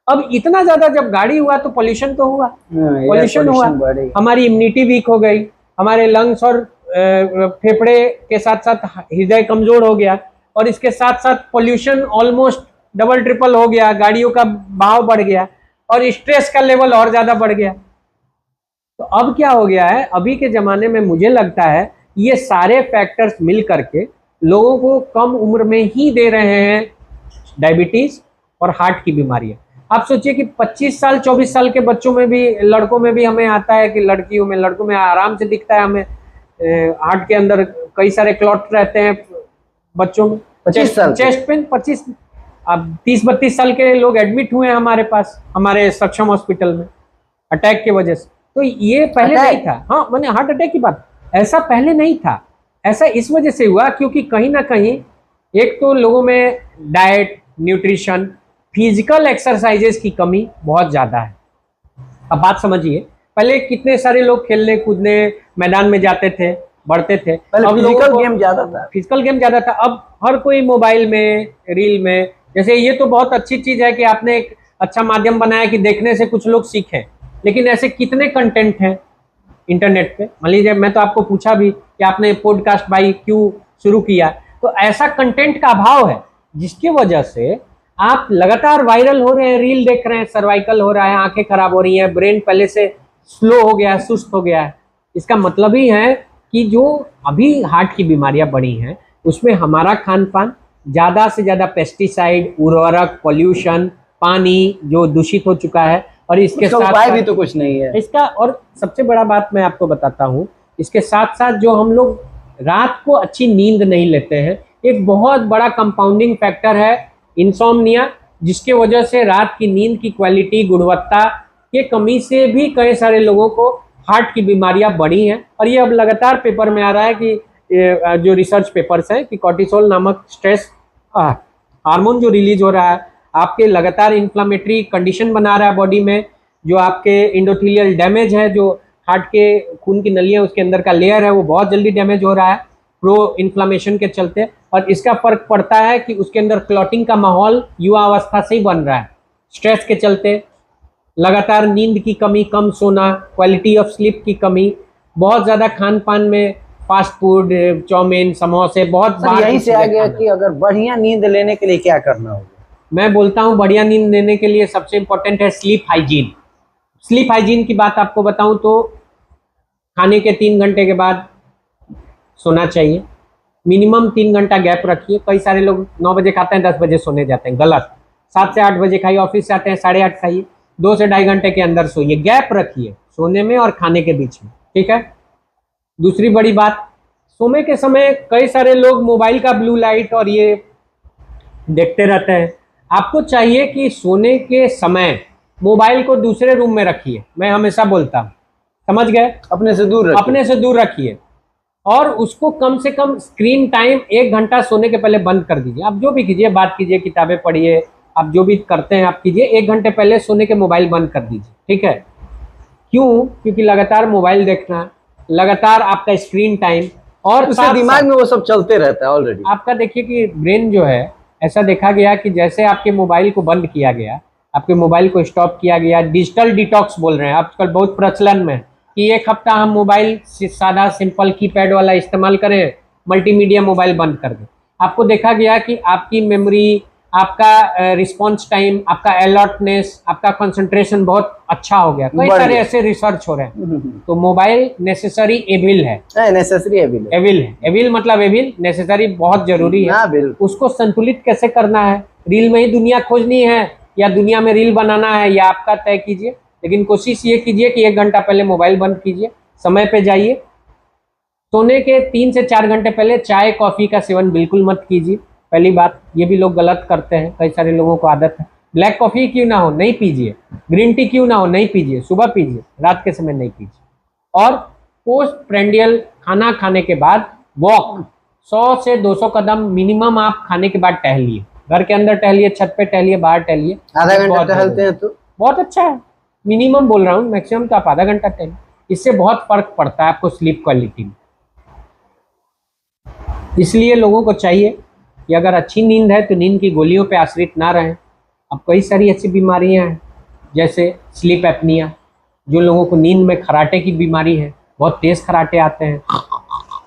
अब इतना ज्यादा जब गाड़ी हुआ तो पॉल्यूशन तो हुआ, पॉल्यूशन हुआ, हमारी इम्यूनिटी वीक हो गई, हमारे लंग्स और फेफड़े के साथ साथ हृदय कमजोर हो गया, और इसके साथ साथ पॉल्यूशन ऑलमोस्ट डबल ट्रिपल हो गया, गाड़ियों का भाव बढ़ गया और स्ट्रेस का लेवल और ज्यादा बढ़ गया। तो अब क्या हो गया है, अभी के जमाने में मुझे लगता है ये सारे फैक्टर्स मिल करके लोगों को कम उम्र में ही दे रहे हैं डायबिटीज और हार्ट की बीमारियां। आप सोचिए कि 25 साल 24 साल के बच्चों में भी, लड़कों में भी हमें आता है कि लड़कों में आराम से दिखता है हमें हार्ट के अंदर कई सारे क्लॉट रहते हैं बच्चों में। 25 साल चेस्ट पेन 25, अब 30-32 साल के लोग एडमिट हुए हैं हमारे पास, हमारे सक्षम हॉस्पिटल में अटैक की वजह से। तो ये पहले नहीं था। हाँ, मैंने हार्ट अटैक की बात, ऐसा पहले नहीं था। ऐसा इस वजह से हुआ क्योंकि कहीं ना कहीं एक तो लोगों में डाइट, न्यूट्रिशन, फिजिकल एक्सरसाइजेस की कमी बहुत ज्यादा है। अब बात समझिए, पहले कितने सारे लोग खेलने कूदने मैदान में जाते थे, बढ़ते थे। पहले अब लोगों फिजिकल को गेम ज्यादा था। फिजिकल गेम ज्यादा था, अब हर कोई मोबाइल में, रील में। जैसे ये तो बहुत अच्छी चीज है कि आपने एक अच्छा माध्यम बनाया कि देखने से कुछ लोग सीखें, लेकिन ऐसे कितने कंटेंट हैं इंटरनेट पे। मान लीजिए मैं तो आपको पूछा भी कि आपने पॉडकास्ट भाई क्यों शुरू किया, तो ऐसा कंटेंट का अभाव है जिसकी वजह से आप लगातार वायरल हो रहे हैं, रील देख रहे हैं, सर्वाइकल हो रहा है, आंखें खराब हो रही हैं, ब्रेन पहले से स्लो हो गया है, सुस्त हो गया है। इसका मतलब ही है कि जो अभी हार्ट की बीमारियां बढ़ी हैं उसमें हमारा खान पान, ज्यादा से ज्यादा पेस्टिसाइड, उर्वरक, पॉल्यूशन, पानी जो दूषित हो चुका है, और इसके उसका साथ उपाय भी तो कुछ नहीं है इसका। और सबसे बड़ा बात मैं आपको बताता हूँ, इसके साथ साथ जो हम लोग रात को अच्छी नींद नहीं लेते हैं, एक बहुत बड़ा कंपाउंडिंग फैक्टर है इंसोम्निया, जिसके वजह से रात की नींद की क्वालिटी, गुणवत्ता के कमी से भी कई सारे लोगों को हार्ट की बीमारियां बढ़ी हैं। और ये अब लगातार पेपर में आ रहा है कि जो रिसर्च पेपर्स हैं कि कॉर्टिसोल नामक स्ट्रेस हार्मोन जो रिलीज हो रहा है, आपके लगातार इन्फ्लामेटरी कंडीशन बना रहा है बॉडी में, जो आपके इंडोथीलियल डैमेज है, जो हार्ट के खून की नलियां, उसके अंदर का लेयर है, वो बहुत जल्दी डैमेज हो रहा है प्रो इन्फ्लामेशन के चलते। और इसका फर्क पड़ता है कि उसके अंदर क्लॉटिंग का माहौल युवा अवस्था से ही बन रहा है, स्ट्रेस के चलते। लगातार नींद की कमी, कम सोना, क्वालिटी ऑफ स्लीप की कमी, बहुत ज़्यादा खान पान में फास्ट फूड, चाउमीन, समोसे, बहुत सर यहीं से आ गया कि अगर बढ़िया नींद लेने के लिए क्या करना होगा। मैं बोलता हूँ बढ़िया नींद लेने के लिए सबसे इंपॉर्टेंट है स्लीप हाइजीन। स्लीप हाइजीन की बात आपको बताऊं तो खाने के 3 घंटे के बाद सोना चाहिए, मिनिमम 3 घंटा गैप रखिए। कई सारे लोग 9 बजे खाते हैं, 10 बजे सोने जाते हैं, गलत। 7 से 8 बजे खाइए, ऑफिस से आते हैं 8:30 खाइए, 2 से 2.5 घंटे के अंदर सोइए, गैप रखिए सोने में और खाने के बीच में, ठीक है। दूसरी बड़ी बात, सोने के समय कई सारे लोग मोबाइल का ब्लू लाइट और ये देखते रहते हैं। आपको चाहिए कि सोने के समय मोबाइल को दूसरे रूम में रखिए, मैं हमेशा बोलता हूँ, समझ गए, अपने से दूर रखिए। अपने से दूर रखिए। और उसको कम से कम स्क्रीन टाइम 1 घंटा सोने के पहले बंद कर दीजिए। आप जो भी कीजिए, बात कीजिए, किताबें पढ़िए, आप जो भी करते हैं आप कीजिए, 1 घंटे पहले सोने के मोबाइल बंद कर दीजिए, ठीक है। क्यों? क्योंकि लगातार मोबाइल देखना, लगातार आपका स्क्रीन टाइम, और उससे दिमाग में वो सब चलते रहता है ऑलरेडी। आपका देखिए कि ब्रेन जो है, ऐसा देखा गया कि जैसे आपके मोबाइल को बंद किया गया, आपके मोबाइल को स्टॉप किया गया, डिजिटल डिटॉक्स बोल रहे हैं आजकल, बहुत प्रचलन में कि 1 हफ्ता हम मोबाइल सादा सिंपल कीपैड वाला इस्तेमाल करें, मल्टीमीडिया मोबाइल बंद कर दें। आपको देखा गया कि आपकी मेमोरी, आपका रिस्पॉन्स टाइम, आपका अलर्टनेस, आपका कंसंट्रेशन बहुत अच्छा हो गया। कई सारे ऐसे रिसर्च हो रहे हैं। तो मोबाइल नेसेसरी एविल है, नेसेसरी एविल है। एविल है, एविल मतलब एविल, नेसेसरी बहुत जरूरी है। उसको संतुलित कैसे करना है, रील में ही दुनिया खोजनी है या दुनिया में रील बनाना है, या आपका तय कीजिए। लेकिन कोशिश ये कीजिए कि 1 घंटा पहले मोबाइल बंद कीजिए, समय पे जाइए। सोने के 3 से 4 घंटे पहले चाय कॉफी का सेवन बिल्कुल मत कीजिए। पहली बात, ये भी लोग गलत करते हैं, कई सारे लोगों को आदत है। ब्लैक कॉफी क्यों ना हो, नहीं पीजिए। ग्रीन टी क्यों ना हो, नहीं पीजिए। सुबह पीजिए, रात के समय नहीं पीजिए। और पोस्ट प्रेंडियल खाना खाने के बाद वॉक 100 से 200 कदम मिनिमम आप खाने के बाद टहलिए। घर के अंदर टहलिए, छत पे टहलिए, बाहर टहलिए। आधा घंटा टहलते हैं तो बहुत अच्छा है, मिनिमम बोल रहा हूँ, मैक्सिमम तो आप आधा घंटा टहलिए। इससे बहुत फर्क पड़ता है आपको स्लीप क्वालिटी में। इसलिए लोगों को चाहिए कि अगर अच्छी नींद है तो नींद की गोलियों पे आश्रित ना रहें। अब कई सारी ऐसी बीमारियां हैं जैसे स्लीप एपनिया, जो लोगों को नींद में खराटे की बीमारी है, बहुत तेज खराटे आते हैं,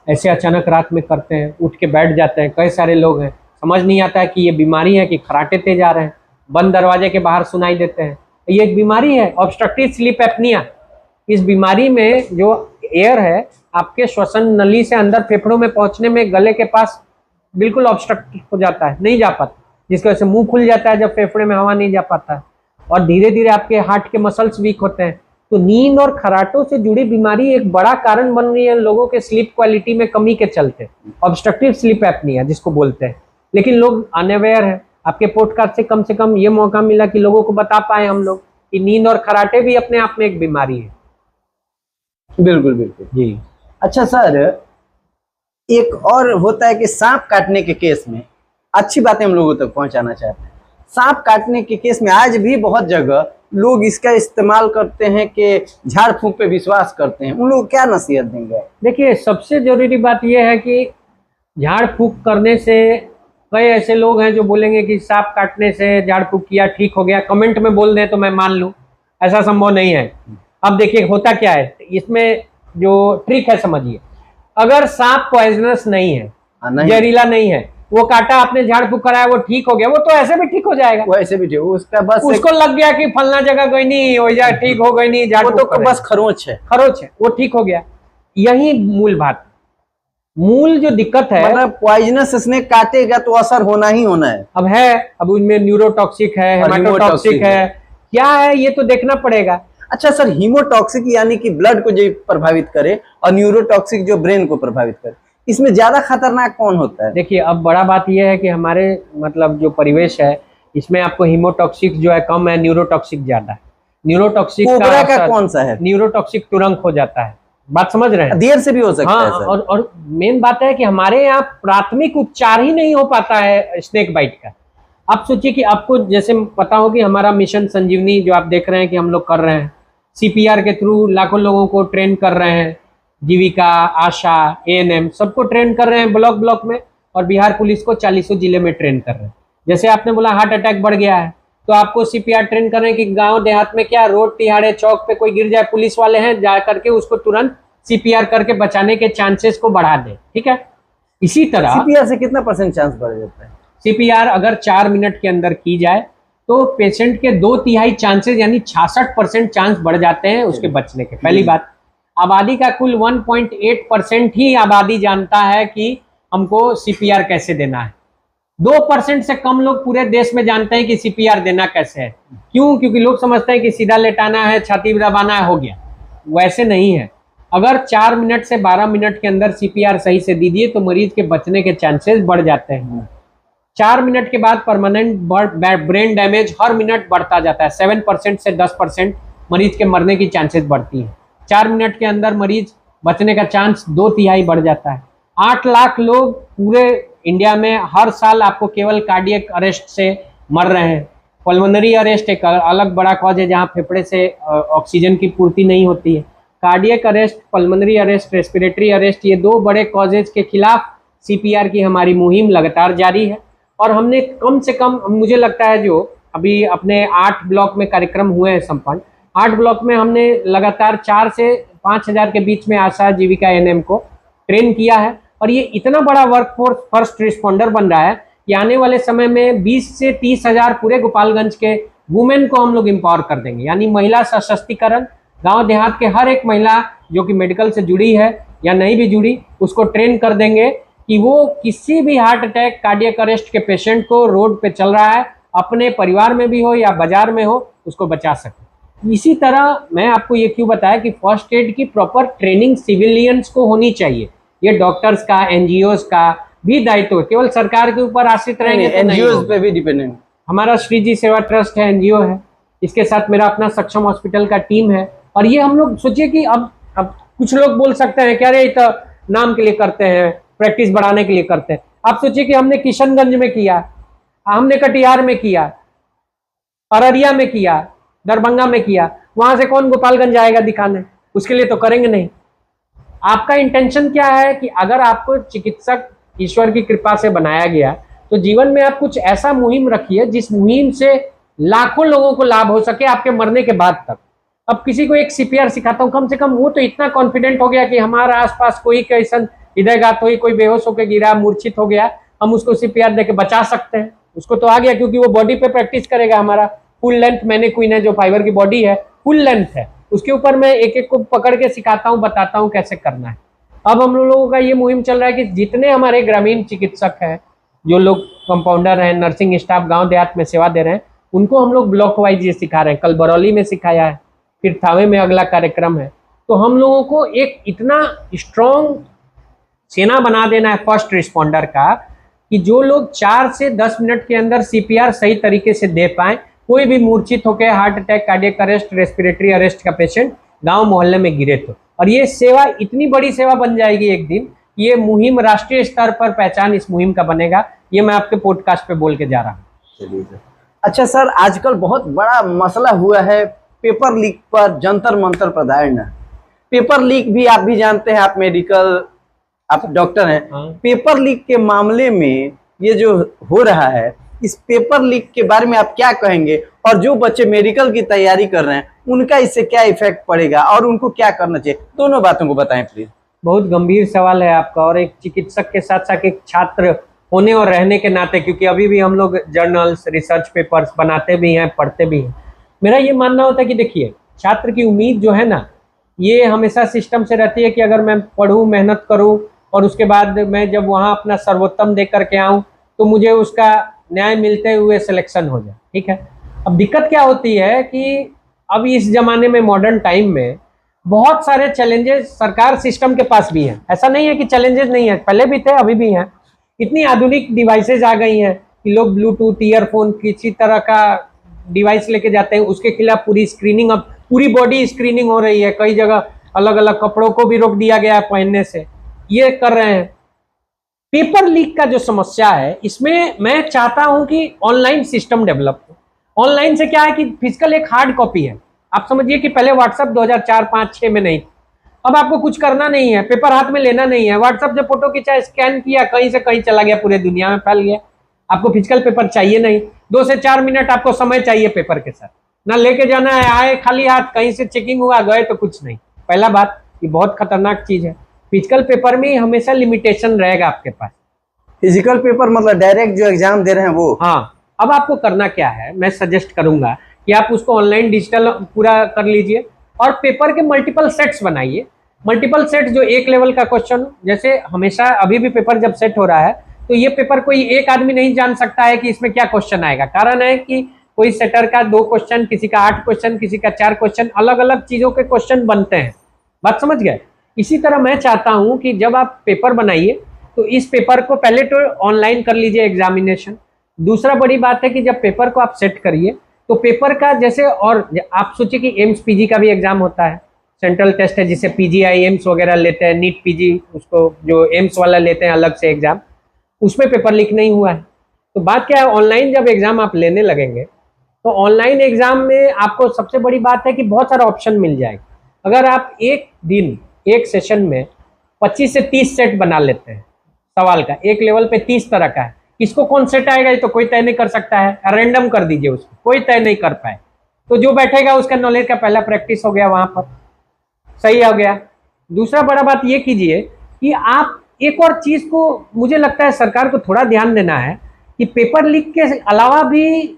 ऐसे अचानक रात में करते हैं, उठ के बैठ जाते हैं। कई सारे लोग हैं, समझ नहीं आता है कि ये बीमारी है कि खराटे तेज आ रहे हैं, बंद दरवाजे के बाहर सुनाई देते हैं। ये एक बीमारी है, ऑब्स्ट्रक्टिव स्लीप एपनिया। इस बीमारी में जो एयर है आपके श्वसन नली से अंदर फेफड़ों में पहुंचने में गले के पास बिल्कुल ऑब्स्ट्रक्ट हो जाता है, नहीं जा पाता, जिसकी वजह से मुंह खुल जाता है जब फेफड़े में हवा नहीं जा पाता है, और धीरे धीरे आपके हार्ट के मसल्स वीक होते हैं। तो नींद और खराटों से जुड़ी बीमारी एक बड़ा कारण बन रही है लोगों के स्लीप क्वालिटी में कमी के चलते, ऑब्स्ट्रक्टिव स्लीप एपनिया जिसको बोलते हैं। लेकिन लोग अनअवेयर है। आपके पॉडकास्ट से कम ये मौका मिला कि लोगों को बता पाए हम लोग कि नींद और खराटे भी अपने आप में एक बीमारी है। बिल्कुल बिल्कुल जी। अच्छा सर, एक और होता है कि सांप काटने के केस में अच्छी बातें हम लोगों तक पहुंचाना चाहते हैं। सांप काटने के केस में आज भी बहुत जगह लोग इसका इस्तेमाल करते हैं कि झाड़ फूंक पे विश्वास करते हैं, उन लोग क्या नसीहत देंगे? देखिए, सबसे जरूरी बात यह है कि झाड़ फूंक करने से कई ऐसे लोग हैं जो बोलेंगे कि सांप काटने से झाड़ फूंक किया ठीक हो गया, कमेंट में बोल दें तो मैं मान लूं, ऐसा संभव नहीं है। अब देखिए होता क्या है, इसमें जो ट्रिक है समझिए, अगर सांप पॉइजनस नहीं है, जहरीला नहीं है, वो काटा, आपने झाड़ फूंक कराया, वो ठीक हो गया, वो तो ऐसे भी ठीक हो जाएगा। वो ऐसे भी ठीक, उसका बस उसको लग गया कि फलना जगह गई नहीं हो जा, ठीक हो गई नहीं, झाड़ वो तो बस खरोच है, वो ठीक हो गया। यही मूल बात, मूल जो दिक्कत है, मतलब पॉइजनस स्नेक काटेगा तो असर होना ही होना है। अब उनमें न्यूरोटॉक्सिक है, हेमाटोटॉक्सिक है, क्या है ये तो देखना पड़ेगा। अच्छा सर, हीमोटॉक्सिक यानी कि ब्लड को जो प्रभावित करे और न्यूरोटॉक्सिक जो ब्रेन को प्रभावित करे, इसमें ज्यादा खतरनाक कौन होता है? देखिए, अब बड़ा बात यह है कि हमारे मतलब जो परिवेश है, इसमें आपको हीमोटॉक्सिक जो है कम है, न्यूरोटॉक्सिक ज्यादा है। न्यूरोटॉक्सिक का कौन सा है? न्यूरोटॉक्सिक तुरंत हो जाता है, बात समझ रहे हैं? देर से भी हो सकता है सर। और मेन बात है कि हमारे यहाँ प्राथमिक उपचार ही नहीं हो पाता है स्नेक बाइट का। आप सोचिए कि आपको जैसे पता हो कि हमारा मिशन संजीवनी जो आप देख रहे हैं कि हम लोग कर रहे हैं, CPR के थ्रू लाखों लोगों को ट्रेन कर रहे हैं, जीविका, आशा, ANM सबको ट्रेन कर रहे हैं ब्लॉक ब्लॉक में, और बिहार पुलिस को 40 जिले में ट्रेन कर रहे हैं। जैसे आपने बोला हार्ट अटैक बढ़ गया है, तो आपको CPR ट्रेन कर रहे हैं कि गांव देहात में क्या रोड तिहाड़े चौक पे कोई गिर जाए, पुलिस वाले हैं, जा करके उसको तुरंत CPR करके बचाने के चांसेस को बढ़ा दे। ठीक है, इसी तरह CPR से कितना % चांस बढ़ जाता है? CPR अगर 4 मिनट के अंदर की जाए तो पेशेंट के 2/3 चांसेस यानी 66% चांस बढ़ जाते हैं उसके बचने के। पहली बात, आबादी का कुल 1.8% ही आबादी जानता है कि हमको CPR कैसे देना है। 2% से कम लोग पूरे देश में जानते हैं कि CPR देना कैसे है। क्यों? क्योंकि लोग समझते हैं कि सीधा लेटाना है, छाती दबाना है, हो गया। वैसे नहीं है। अगर 4 मिनट से 12 मिनट के अंदर CPR सही से दीजिए तो मरीज के बचने के चांसेस बढ़ जाते हैं। 4 मिनट के बाद परमानेंट ब्रेन डैमेज हर मिनट बढ़ता जाता है। 7% से 10% मरीज के मरने की चांसेस बढ़ती है। 4 मिनट के अंदर मरीज बचने का चांस 2/3 बढ़ जाता है। 8 लाख लोग पूरे इंडिया में हर साल आपको केवल कार्डियक अरेस्ट से मर रहे हैं। पल्मोनरी अरेस्ट एक अलग बड़ा कॉज है जहां फेफड़े से ऑक्सीजन की पूर्ति नहीं होती है। Cardiac arrest, pulmonary arrest, respiratory arrest, ये 2 बड़े कॉजेज के खिलाफ CPR की हमारी मुहिम लगातार जारी है। और हमने कम से कम, मुझे लगता है जो अभी अपने 8 ब्लॉक में कार्यक्रम हुए हैं संपन्न, 8 ब्लॉक में हमने लगातार 4 से 5,000 के बीच में आशा, जीविका, ANM को ट्रेन किया है। और ये इतना बड़ा वर्कफोर्स फर्स्ट रिस्पॉन्डर बन रहा है कि आने वाले समय में 20 से 30,000 पूरे गोपालगंज के वुमेन को हम लोग एम्पावर कर देंगे। यानी महिला सशक्तिकरण, गांव देहात के हर एक महिला जो कि मेडिकल से जुड़ी है या नहीं भी जुड़ी, उसको ट्रेन कर देंगे कि वो किसी भी हार्ट अटैक, कार्डियक अरेस्ट के पेशेंट को रोड पे चल रहा है, अपने परिवार में भी हो या बाजार में हो, उसको बचा सके। इसी तरह मैं आपको ये क्यों बताया कि फर्स्ट एड की प्रॉपर ट्रेनिंग सिविलियंस को होनी चाहिए। ये डॉक्टर्स का, NGOs का भी दायित्व है, केवल सरकार के ऊपर आश्रित रहेंगे तो NGOs पे भी डिपेंडेंट। हमारा श्री जी सेवा ट्रस्ट है, NGO है, इसके साथ मेरा अपना सक्षम हॉस्पिटल का टीम है। और ये हम लोग सोचिए कि अब कुछ लोग बोल सकते हैं कि अरे तो नाम के लिए करते हैं, प्रैक्टिस बढ़ाने के लिए करते हैं। आप सोचिए कि हमने किशनगंज में किया, हमने कटिहार में किया, अररिया में किया, दरभंगा में किया, वहां से कौन गोपालगंज जाएगा दिखाने? उसके लिए तो करेंगे नहीं। आपका इंटेंशन क्या है कि अगर आपको चिकित्सक ईश्वर की कृपा से बनाया गया तो जीवन में आप कुछ ऐसा मुहिम रखिए जिस मुहिम से लाखों लोगों को लाभ हो सके आपके मरने के बाद तक। अब किसी को एक CPR सिखाता हूँ, कम से कम वो तो इतना कॉन्फिडेंट हो गया कि हमारा आसपास कोई कैसा हृदयघात हुई, कोई बेहोश होकर गिरा, मूर्छित हो गया, हम उसको CPR देके बचा सकते हैं। उसको तो आ गया क्योंकि वो बॉडी पे प्रैक्टिस करेगा। हमारा फुल लेंथ मैनीक्विन है, जो फाइबर की बॉडी है, फुल लेंथ है, उसके ऊपर मैं एक एक को पकड़ के सिखाता हूँ, बताता हूँ कैसे करना है। अब हम लोगों का ये मुहिम चल रहा है कि जितने हमारे ग्रामीण चिकित्सक हैं, जो लोग कंपाउंडर हैं, नर्सिंग स्टाफ गांव देहात में सेवा दे रहे हैं, उनको हम लोग ब्लॉक वाइज ये सिखा रहे हैं। कल बरौली में सिखाया है, फिर थावे में अगला कार्यक्रम है। तो हम लोगों को एक इतना स्ट्रॉन्ग सेना बना देना है फर्स्ट रिस्पॉन्डर का कि जो लोग 4 से 10 मिनट के अंदर CPR सही तरीके से दे पाए। कोई भी मूर्छित होकर heart attack, cardiac arrest, respiratory arrest का पेशेंट गांव मोहल्ले में गिरे तो, और ये सेवा इतनी बड़ी सेवा बन जाएगी एक दिन, ये मुहिम राष्ट्रीय स्तर पर पहचान इस मुहिम का बनेगा। ये मैं आपके पॉडकास्ट पे बोल के जा रहा हूँ। चलिए सर, अच्छा सर, आजकल बहुत बड़ा मसला हुआ है पेपर लीक पर जंतर मंतर पर धरना। पेपर लीक भी आप भी जानते हैं, आप मेडिकल, आप डॉक्टर हैं। हाँ। पेपर लीक के मामले में ये जो हो रहा है, इस पेपर लीक के बारे में आप क्या कहेंगे, और जो बच्चे मेडिकल की तैयारी कर रहे हैं उनका इससे क्या इफेक्ट पड़ेगा और उनको क्या करना चाहिए, दोनों बातों को बताएं प्लीज। बहुत गंभीर सवाल है आपका, और एक चिकित्सक के साथ साथ एक छात्र होने और रहने के नाते, क्योंकि अभी भी हम लोग जर्नल्स, रिसर्च पेपर्स बनाते भी हैं, पढ़ते भी हैं। मेरा ये मानना होता है कि देखिए, छात्र की उम्मीद जो है ना, ये हमेशा सिस्टम से रहती है कि अगर मैं पढूं, मेहनत करूं और उसके बाद मैं जब वहाँ अपना सर्वोत्तम दे करके आऊँ तो मुझे उसका न्याय मिलते हुए सिलेक्शन हो जाए। ठीक है, अब दिक्कत क्या होती है कि अब इस जमाने में, मॉडर्न टाइम में, बहुत सारे चैलेंजेस सरकार सिस्टम के पास भी हैं। ऐसा नहीं है कि चैलेंजेस नहीं है, पहले भी थे, अभी भी हैं। इतनी आधुनिक डिवाइसेज आ गई हैं कि लोग ब्लूटूथ, ईयरफोन, किसी तरह का डिवाइस लेके जाते हैं, उसके खिलाफ पूरी स्क्रीनिंग, अब पूरी बॉडी स्क्रीनिंग हो रही है। कई जगह अलग अलग कपड़ों को भी रोक दिया गया है पहनने से, ये कर रहे हैं। पेपर लीक का जो समस्या है, इसमें मैं चाहता हूं कि ऑनलाइन सिस्टम डेवलप हो। ऑनलाइन से क्या है कि फिजिकल एक हार्ड कॉपी है। आप समझिए कि पहले व्हाट्सएप 2004, 5, 6 में नहीं, अब आपको कुछ करना नहीं है, पेपर हाथ में लेना नहीं है। व्हाट्सएप से फोटो खींचा, स्कैन किया, कहीं से कहीं चला गया, पूरे दुनिया में फैल गया। आपको फिजिकल पेपर चाहिए नहीं। 2 से 4 मिनट आपको समय चाहिए पेपर के साथ, ना लेके जाना है, आए खाली हाथ, कहीं से चेकिंग हुआ, गए तो कुछ नहीं। पहला बात, ये बहुत खतरनाक चीज है। फिजिकल पेपर में हमेशा लिमिटेशन रहेगा आपके पास। फिजिकल पेपर मतलब डायरेक्ट जो एग्जाम दे रहे हैं वो। हाँ, अब आपको करना क्या है, मैं सजेस्ट करूंगा कि आप उसको ऑनलाइन डिजिटल पूरा कर लीजिए और पेपर के मल्टीपल सेट्स बनाइए। मल्टीपल सेट जो एक लेवल का क्वेश्चन, जैसे हमेशा अभी भी पेपर जब सेट हो रहा है तो ये पेपर कोई एक आदमी नहीं जान सकता है कि इसमें क्या क्वेश्चन आएगा। कारण है कि कोई सेटर का 2 क्वेश्चन, किसी का 8 क्वेश्चन, किसी का 4 क्वेश्चन, अलग अलग चीजों के क्वेश्चन बनते हैं। बात समझ गए? इसी तरह मैं चाहता हूं कि जब आप पेपर बनाइए तो इस पेपर को पहले तो ऑनलाइन कर लीजिए एग्जामिनेशन। दूसरा बड़ी बात है कि जब पेपर को आप सेट करिए तो पेपर का जैसे, और आप सोचिए कि एम्स पीजी का भी एग्जाम होता है, सेंट्रल टेस्ट है जिसे पीजीआई एम्स वगैरह लेते हैं, नीट पीजी, उसको जो एम्स वाला लेते हैं अलग से एग्जाम, उसमें पेपर लीक नहीं हुआ है। तो बात क्या है, ऑनलाइन जब एग्जाम आप लेने लगेंगे तो ऑनलाइन एग्जाम में आपको सबसे बड़ी बात है कि बहुत सारा ऑप्शन मिल जाएगा। अगर आप एक दिन, एक सेशन में 25 से 30 सेट बना लेते हैं सवाल का, एक लेवल पे 30 तरह का है, किसको कौन सेट आएगा ये तो कोई तय नहीं कर सकता है। रैंडम कर दीजिए उसको, कोई तय नहीं कर पाए तो जो बैठेगा उसका नॉलेज का पहला प्रैक्टिस हो गया, वहां पर सही हो गया। दूसरा बड़ा बात ये कीजिए कि आप एक और चीज को, मुझे लगता है सरकार को थोड़ा ध्यान देना है कि पेपर लीक के अलावा भी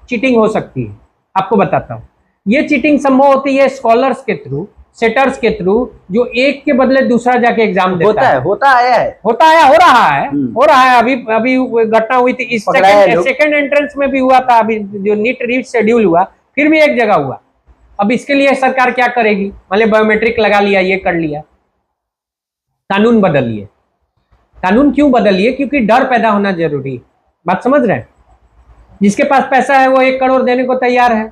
चीटिंग हो सकती है। आपको बताता हूँ, ये चीटिंग संभव होती है स्कॉलर्स के थ्रू, सेटर्स के थ्रू, जो एक के बदले दूसरा जाके एग्जाम देता है। होता आया है, हो रहा है। अभी घटना हुई थी, इस सेकंड एंट्रेंस में भी हुआ था। अभी जो नीट री शेड्यूल हुआ, फिर भी एक जगह हुआ। अब इसके लिए सरकार क्या करेगी? मतलब बायोमेट्रिक लगा लिया, ये कर लिया, कानून बदलिए। कानून क्यों बदलिए? क्योंकि डर पैदा होना जरूरी है। बात समझ रहे हैं? जिसके पास पैसा है वो 1 करोड़ देने को तैयार है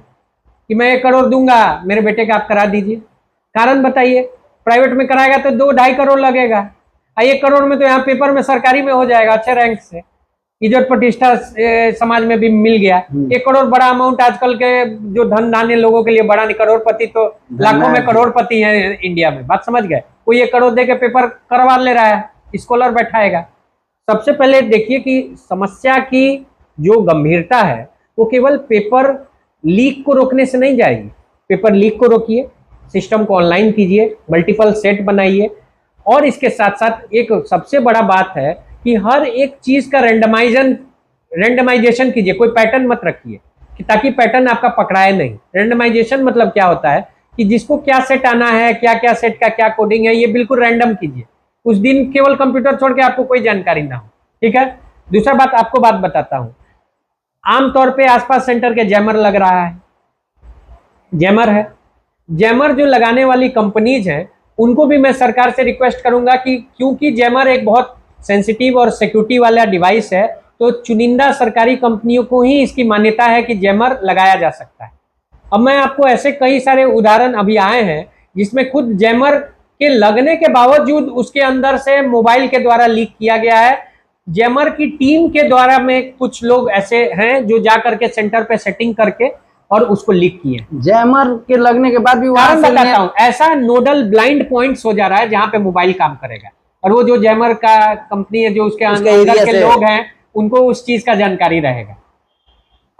कि मैं 1 करोड़ दूंगा, मेरे बेटे का आप करा दीजिए। कारण बताइए, प्राइवेट में कराएगा तो 2-2.5 करोड़ लगेगा, 1 करोड़ में तो यहाँ पेपर में, सरकारी में हो जाएगा अच्छे रैंक से, इज्जत प्रतिष्ठा समाज में भी मिल गया। 1 करोड़ बड़ा अमाउंट आजकल के जो धन धान्य लोगों के लिए बड़ा नहीं। करोड़पति तो लाखों में करोड़पति है इंडिया में। बात समझ गए? कोई 1 करोड़ दे के पेपर करवा ले रहा है, स्कॉलर बैठाएगा। सबसे पहले देखिए कि समस्या की जो गंभीरता है वो केवल पेपर लीक को रोकने से नहीं जाएगी। पेपर लीक को रोकिए, सिस्टम को ऑनलाइन कीजिए, मल्टीपल सेट बनाइए, और इसके साथ साथ एक सबसे बड़ा बात है कि हर एक चीज का रेंडमाइजेशन कीजिए। कोई पैटर्न मत रखिए कि ताकि पैटर्न आपका पकड़ाए नहीं। रेंडमाइजेशन मतलब क्या होता है कि जिसको क्या सेट आना है, क्या क्या सेट का क्या कोडिंग है, ये बिल्कुल रैंडम कीजिए। उस दिन केवल कंप्यूटर छोड़ के आपको कोई जानकारी ना हो। ठीक है? दूसरा बात, आपको बात बताता हूं, आमतौर पे आसपास सेंटर के जैमर लग रहा है, जैमर है। जैमर जो लगाने वाली कंपनीज हैं उनको भी मैं सरकार से रिक्वेस्ट करूंगा कि क्योंकि जैमर एक बहुत सेंसिटिव और सिक्योरिटी वाला डिवाइस है, तो चुनिंदा सरकारी कंपनियों को ही इसकी मान्यता है कि जैमर लगाया जा सकता है। अब मैं आपको ऐसे कई सारे उदाहरण अभी आए हैं जिसमें खुद जैमर के लगने के बावजूद उसके अंदर से मोबाइल के द्वारा लीक किया गया है, जैमर की टीम के द्वारा में कुछ लोग ऐसे हैं जो जा करके सेंटर पे सेटिंग करके और उसको लीक किए। जैमर के लगने के बाद भी वहां कारण से बताता हूं, ऐसा नोडल ब्लाइंड पॉइंट्स हो जा रहा है जहां पे मोबाइल काम करेगा, और वो जो जैमर का कंपनी है, जो उसके उसके अंदर एरिया के से लोग हैं, उनको उस चीज का जानकारी रहेगा।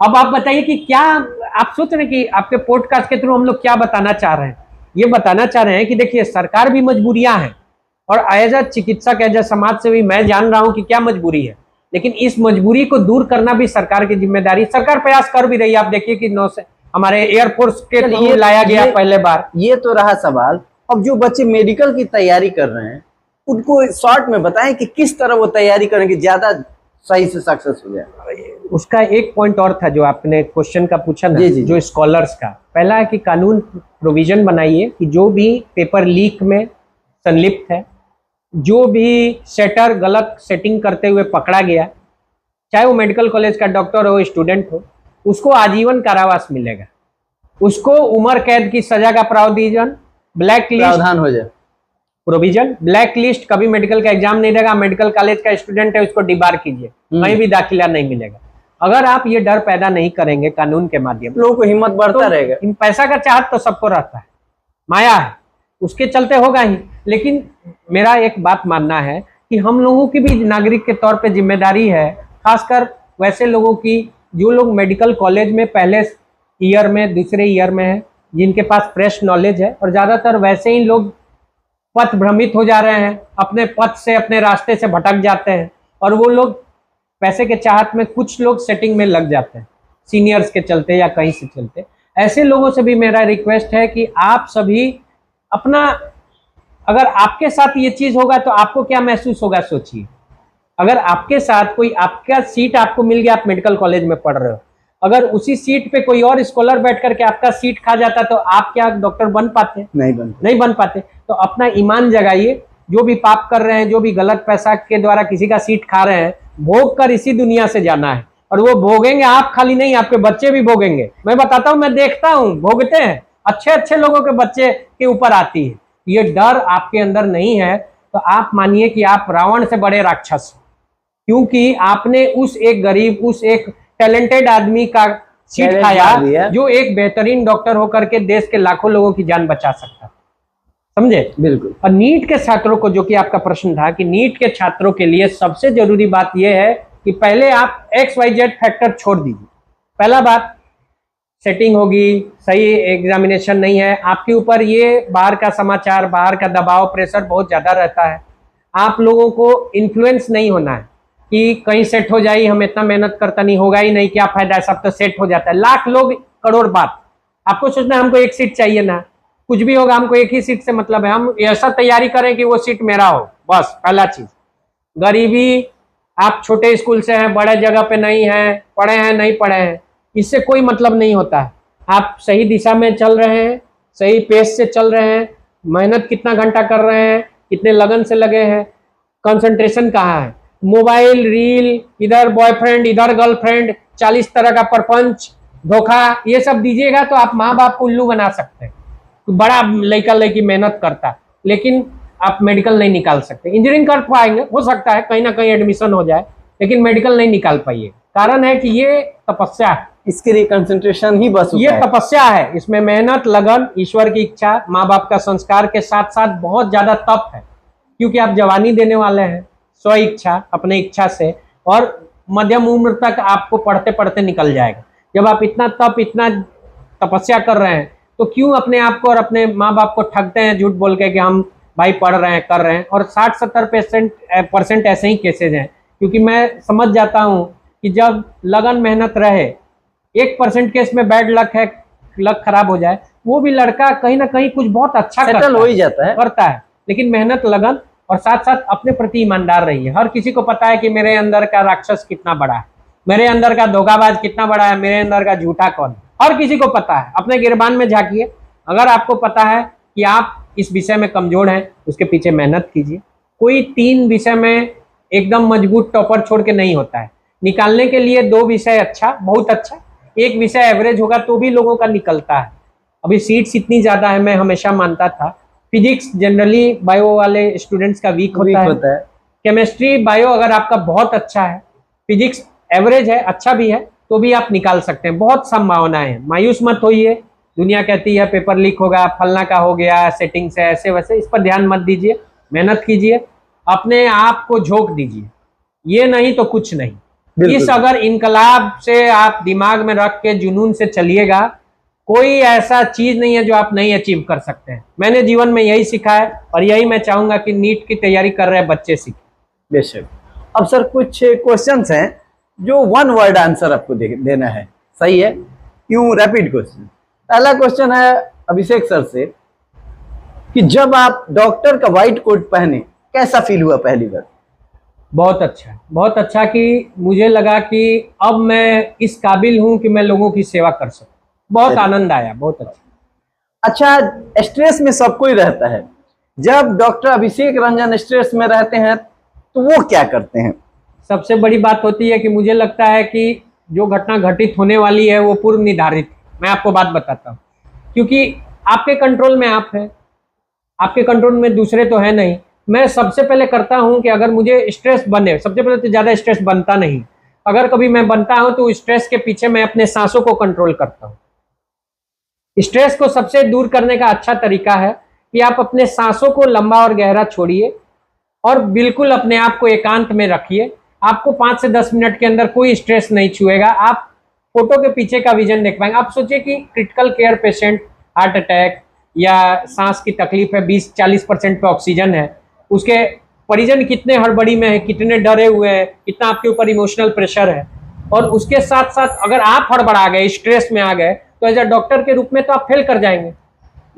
अब आप बताइए कि क्या आप सोच रहे हैं कि आपके पॉडकास्ट के थ्रू हम लोग क्या बताना चाह रहे हैं? ये बताना चाह रहे हैं कि देखिए, सरकार भी मजबूरियां हैं, और एज अ चिकित्सक, एज अ समाज सेवी मैं जान रहा हूं कि क्या मजबूरी है, लेकिन इस मजबूरी को दूर करना भी सरकार की जिम्मेदारी। सरकार प्रयास कर भी रही है। आप देखिए कि हमारे एयरफोर्स के थ्रू लाया गया पहले बार। ये तो रहा सवाल। अब जो बच्चे मेडिकल की तैयारी कर रहे हैं, उनको शॉर्ट में बताएं कि किस तरह वो तैयारी करें कि ज्यादा सही से सक्सेस हो जाए। उसका एक पॉइंट और था जो आपने क्वेश्चन का पूछा ना, जी। जो स्कॉलर्स का। पहला है कि कानून प्रोविजन बनाइए कि जो भी पेपर लीक में संलिप्त है, जो भी सेटर गलत सेटिंग करते हुए पकड़ा गया, चाहे वो मेडिकल कॉलेज का डॉक्टर हो, स्टूडेंट हो, उसको आजीवन कारावास मिलेगा, उसको उम्र कैद की सजा का प्रावधान, ब्लैक लिस्ट हो जाए, प्रोविजन, ब्लैक लिस्ट, कभी मेडिकल का एग्जाम नहीं देगा, मेडिकल कॉलेज का स्टूडेंट है उसको डिबार कीजिए, कहीं भी दाखिला नहीं मिलेगा। अगर आप ये डर पैदा नहीं करेंगे कानून के माध्यम से, लोगों को हिम्मत बढ़ता रहेगा। पैसा का चाहत तो सबको रहता है, माया है, उसके चलते होगा ही। लेकिन मेरा एक बात मानना है कि हम लोगों की भी नागरिक के तौर पे जिम्मेदारी है, खासकर वैसे लोगों की जो लोग मेडिकल कॉलेज में पहले ईयर में, दूसरे ईयर में है, जिनके पास फ्रेश नॉलेज है, और ज्यादातर वैसे ही लोग पथ भ्रमित हो जा रहे हैं, अपने पथ से, अपने रास्ते से भटक जाते हैं, और वो लोग पैसे के चाहत में कुछ लोग सेटिंग में लग जाते हैं, सीनियर्स के चलते या कहीं से चलते। ऐसे लोगों से भी मेरा रिक्वेस्ट है कि आप सभी अपना, अगर आपके साथ ये चीज होगा तो आपको क्या महसूस होगा सोचिए। अगर आपके साथ कोई, आपका सीट आपको मिल गया, आप मेडिकल कॉलेज में पढ़ रहे हो, अगर उसी सीट पे कोई और स्कॉलर बैठ करके आपका सीट खा जाता तो आप क्या डॉक्टर बन पाते? नहीं बन पाते। तो अपना ईमान जगाइए, जो भी पाप कर रहे हैं, जो भी गलत पैसा के द्वारा किसी का सीट खा रहे हैं, भोग कर इसी दुनिया से जाना है, और वो भोगेंगे, आप खाली नहीं, आपके बच्चे भी भोगेंगे। मैं बताता हूं, मैं देखता हूं, भोगते हैं, अच्छे अच्छे लोगों के बच्चे के ऊपर आती है। ये डर आपके अंदर नहीं है तो आप मानिए कि आप रावण से बड़े राक्षस, क्योंकि आपने उस एक गरीब, उस एक टैलेंटेड आदमी का सीट खाया जो एक बेहतरीन डॉक्टर होकर के देश के लाखों लोगों की जान बचा सकता, समझे? बिल्कुल। और नीट के छात्रों को, जो कि आपका प्रश्न था, कि नीट के छात्रों के लिए सबसे जरूरी बात यह है कि पहले आप XYZ फैक्टर छोड़ दीजिए। पहला बात, सेटिंग होगी, सही एग्जामिनेशन नहीं है, आपके ऊपर ये बाहर का समाचार, बाहर का दबाव, प्रेशर बहुत ज्यादा रहता है। आप लोगों को इन्फ्लुएंस नहीं होना है कि कहीं सेट हो जाए, हम इतना मेहनत करता नहीं, होगा ही नहीं, क्या फायदा है, सब तो सेट हो जाता है। लाख लोग करोड़ बात। आपको सोचना हमको एक सीट चाहिए ना, कुछ भी होगा हमको एक ही सीट से मतलब है, हम ऐसा तैयारी करें कि वो सीट मेरा हो, बस पहला चीज। गरीबी, आप छोटे स्कूल से हैं, बड़े जगह पे नहीं है, पढ़े हैं नहीं पढ़े हैं, इससे कोई मतलब नहीं होता है। आप सही दिशा में चल रहे हैं, सही पेस से चल रहे हैं, मेहनत कितना घंटा कर रहे हैं, कितने लगन से लगे हैं, कंसंट्रेशन कहाँ है। मोबाइल, रील, इधर बॉयफ्रेंड, इधर गर्लफ्रेंड, 40 तरह का परपंच, धोखा, ये सब दीजिएगा तो आप माँ बाप को उल्लू बना सकते हैं। बड़ा लड़का लड़की मेहनत करता, लेकिन आप मेडिकल नहीं निकाल सकते। इंजीनियरिंग कर पाएंगे, हो सकता है कहीं ना कहीं एडमिशन हो जाए, लेकिन मेडिकल नहीं निकाल पाइए। कारण है कि ये तपस्या है, इसके लिए कंसंट्रेशन ही बस ये तपस्या है, इसमें मेहनत, लगन, ईश्वर की इच्छा, माँ बाप का संस्कार के साथ साथ बहुत ज्यादा तप है, क्योंकि आप जवानी देने वाले हैं स्व इच्छा, अपने इच्छा से, और मध्यम उम्र तक आपको पढ़ते पढ़ते निकल जाएगा। जब आप इतना तप, इतना तपस्या कर रहे हैं, तो क्यों अपने आप को और अपने माँ बाप को ठगते हैं झूठ बोल के कि हम भाई पढ़ रहे हैं, कर रहे हैं। और 60-70% ऐसे ही केसेज हैं, क्योंकि मैं समझ जाता हूँ कि जब लगन मेहनत रहे, 1% केस में बैड लक है, लक खराब हो जाए, वो भी लड़का कहीं ना कहीं कुछ बहुत अच्छा करता है, लेकिन मेहनत, लगन और साथ साथ अपने प्रति ईमानदार रहिए। हर किसी को पता है कि मेरे अंदर का राक्षस कितना बड़ा है, मेरे अंदर का धोखाबाज कितना बड़ा है, मेरे अंदर का झूठा कौन है, हर किसी को पता है। अपने गिरबान में झांकिए, अगर आपको पता है कि आप इस विषय में कमजोर हैं, उसके पीछे मेहनत कीजिए। कोई 3 विषय में एकदम मजबूत टॉपर छोड़ के नहीं होता है। निकालने के लिए 2 विषय अच्छा, बहुत अच्छा, 1 विषय एवरेज होगा तो भी लोगों का निकलता है। अभी सीट्स इतनी ज्यादा है, मैं हमेशा मानता था फिजिक्स जनरली बायो वाले स्टूडेंट्स का वीक होता है, केमिस्ट्री बायो अगर आपका बहुत अच्छा है, फिजिक्स एवरेज है, अच्छा भी है, तो भी आप निकाल सकते हैं। बहुत संभावनाएं हैं, मायूस मत होइए। दुनिया कहती है पेपर लीक होगा, फलना का हो गया, सेटिंग्स है, ऐसे वैसे, इस पर ध्यान मत दीजिए, मेहनत कीजिए, अपने आप को झोंक दीजिए, ये नहीं तो कुछ नहीं। इस अगर इनकलाब से आप दिमाग में रख के जुनून से चलिएगा, कोई ऐसा चीज नहीं है जो आप नहीं अचीव कर सकते हैं। मैंने जीवन में यही सीखा है और यही मैं चाहूंगा कि नीट की तैयारी कर रहे बच्चे सीखें। बेशक। अब सर कुछ क्वेश्चंस हैं जो वन वर्ड आंसर आपको देना है, सही है? क्यों? Rapid question. पहला क्वेश्चन है अभिषेक सर से कि जब आप डॉक्टर का व्हाइट कोट पहने कैसा फील हुआ पहली बार? बहुत अच्छा, बहुत अच्छा, कि मुझे लगा कि अब मैं इस काबिल हूं कि मैं लोगों की सेवा कर सकूं। बहुत आनंद आया, बहुत अच्छा। अच्छा, स्ट्रेस में सबको ही रहता है, जब डॉक्टर अभिषेक रंजन स्ट्रेस में रहते हैं तो वो क्या करते हैं? सबसे बड़ी बात होती है कि मुझे लगता है कि जो घटना घटित होने वाली है वो पूर्व निर्धारित है। मैं आपको बात बताता हूँ, क्योंकि आपके कंट्रोल में आप है, आपके कंट्रोल में दूसरे तो है नहीं। मैं सबसे पहले करता हूं कि अगर मुझे स्ट्रेस बने, सबसे पहले तो ज्यादा स्ट्रेस बनता नहीं, अगर कभी मैं बनता हूं तो स्ट्रेस के पीछे मैं अपने सांसों को कंट्रोल करता हूं। स्ट्रेस को सबसे दूर करने का अच्छा तरीका है कि आप अपने सांसों को लंबा और गहरा छोड़िए और बिल्कुल अपने आप को एकांत में रखिए। आपको 5 से 10 मिनट के अंदर कोई स्ट्रेस नहीं छुएगा, आप फोटो के पीछे का विजन देख पाएंगे। आप सोचिए कि critical care patient, heart attack या सांस की तकलीफ है, 20-40% पे ऑक्सीजन है, उसके परिजन कितने हड़बड़ी में है, कितने डरे हुए हैं, कितना आपके ऊपर इमोशनल प्रेशर है, और उसके साथ साथ अगर आप हड़बड़ा गए, स्ट्रेस में आ गए, तो एज अ डॉक्टर के रूप में तो आप फेल कर जाएंगे।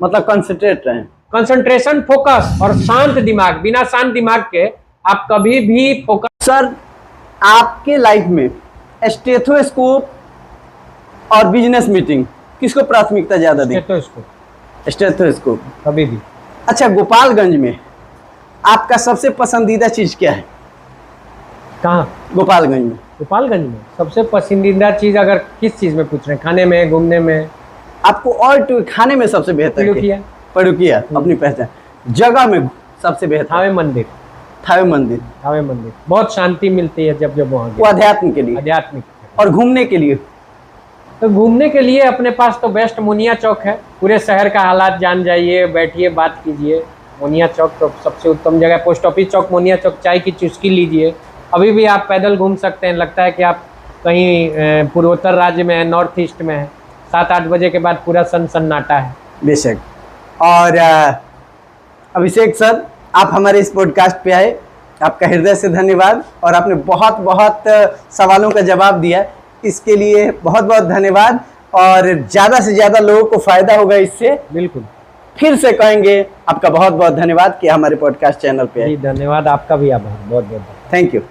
मतलब कंसंट्रेट रहें, कंसंट्रेशन, फोकस और शांत दिमाग, बिना शांत दिमाग के आप कभी भी फोकस। सर आपके लाइफ में स्टेथोस्कोप और बिजनेस मीटिंग किसको प्राथमिकता ज्यादा दें? स्टेथोस्कोप कभी भी। अच्छा, गोपालगंज में आपका सबसे पसंदीदा चीज क्या है? कहाँ? गोपालगंज में। गोपालगंज में सबसे पसंदीदा चीज अगर किस चीज में पूछ रहे हैं, खाने में, घूमने में? आपको और खाने में सबसे बेहतर पड़ुकिया अपनी पहचान, जगह में सबसे बेहतर थावे मंदिर। थावे मंदिर, थावे मंदिर बहुत शांति मिलती है जब वहाँ वो अध्यात्म के लिए, आध्यात्मिक। और घूमने के लिए? तो घूमने के लिए अपने पास तो बेस्ट मोनिया चौक है। पूरे शहर का हालात जान जाइए, बैठिए, बात कीजिए। मोनिया चौक तो सबसे उत्तम जगह। पोस्ट ऑफिस चौक, मोनिया चौक, चाय की चुस्की लीजिए। अभी भी आप पैदल घूम सकते हैं, लगता है कि आप कहीं पूर्वोत्तर राज्य में है, नॉर्थ ईस्ट में है। 7-8 बजे के बाद पूरा सन्नाटा है। बेशक। और अभिषेक सर, आप हमारे इस पॉडकास्ट पे आए, आपका हृदय से धन्यवाद, और आपने बहुत बहुत सवालों का जवाब दिया, इसके लिए बहुत बहुत धन्यवाद। और ज़्यादा से ज़्यादा लोगों को फ़ायदा होगा इससे। बिल्कुल। फिर से कहेंगे आपका बहुत बहुत धन्यवाद कि हमारे पॉडकास्ट चैनल पे आए। धन्यवाद, आपका भी आभार, बहुत बहुत थैंक यू।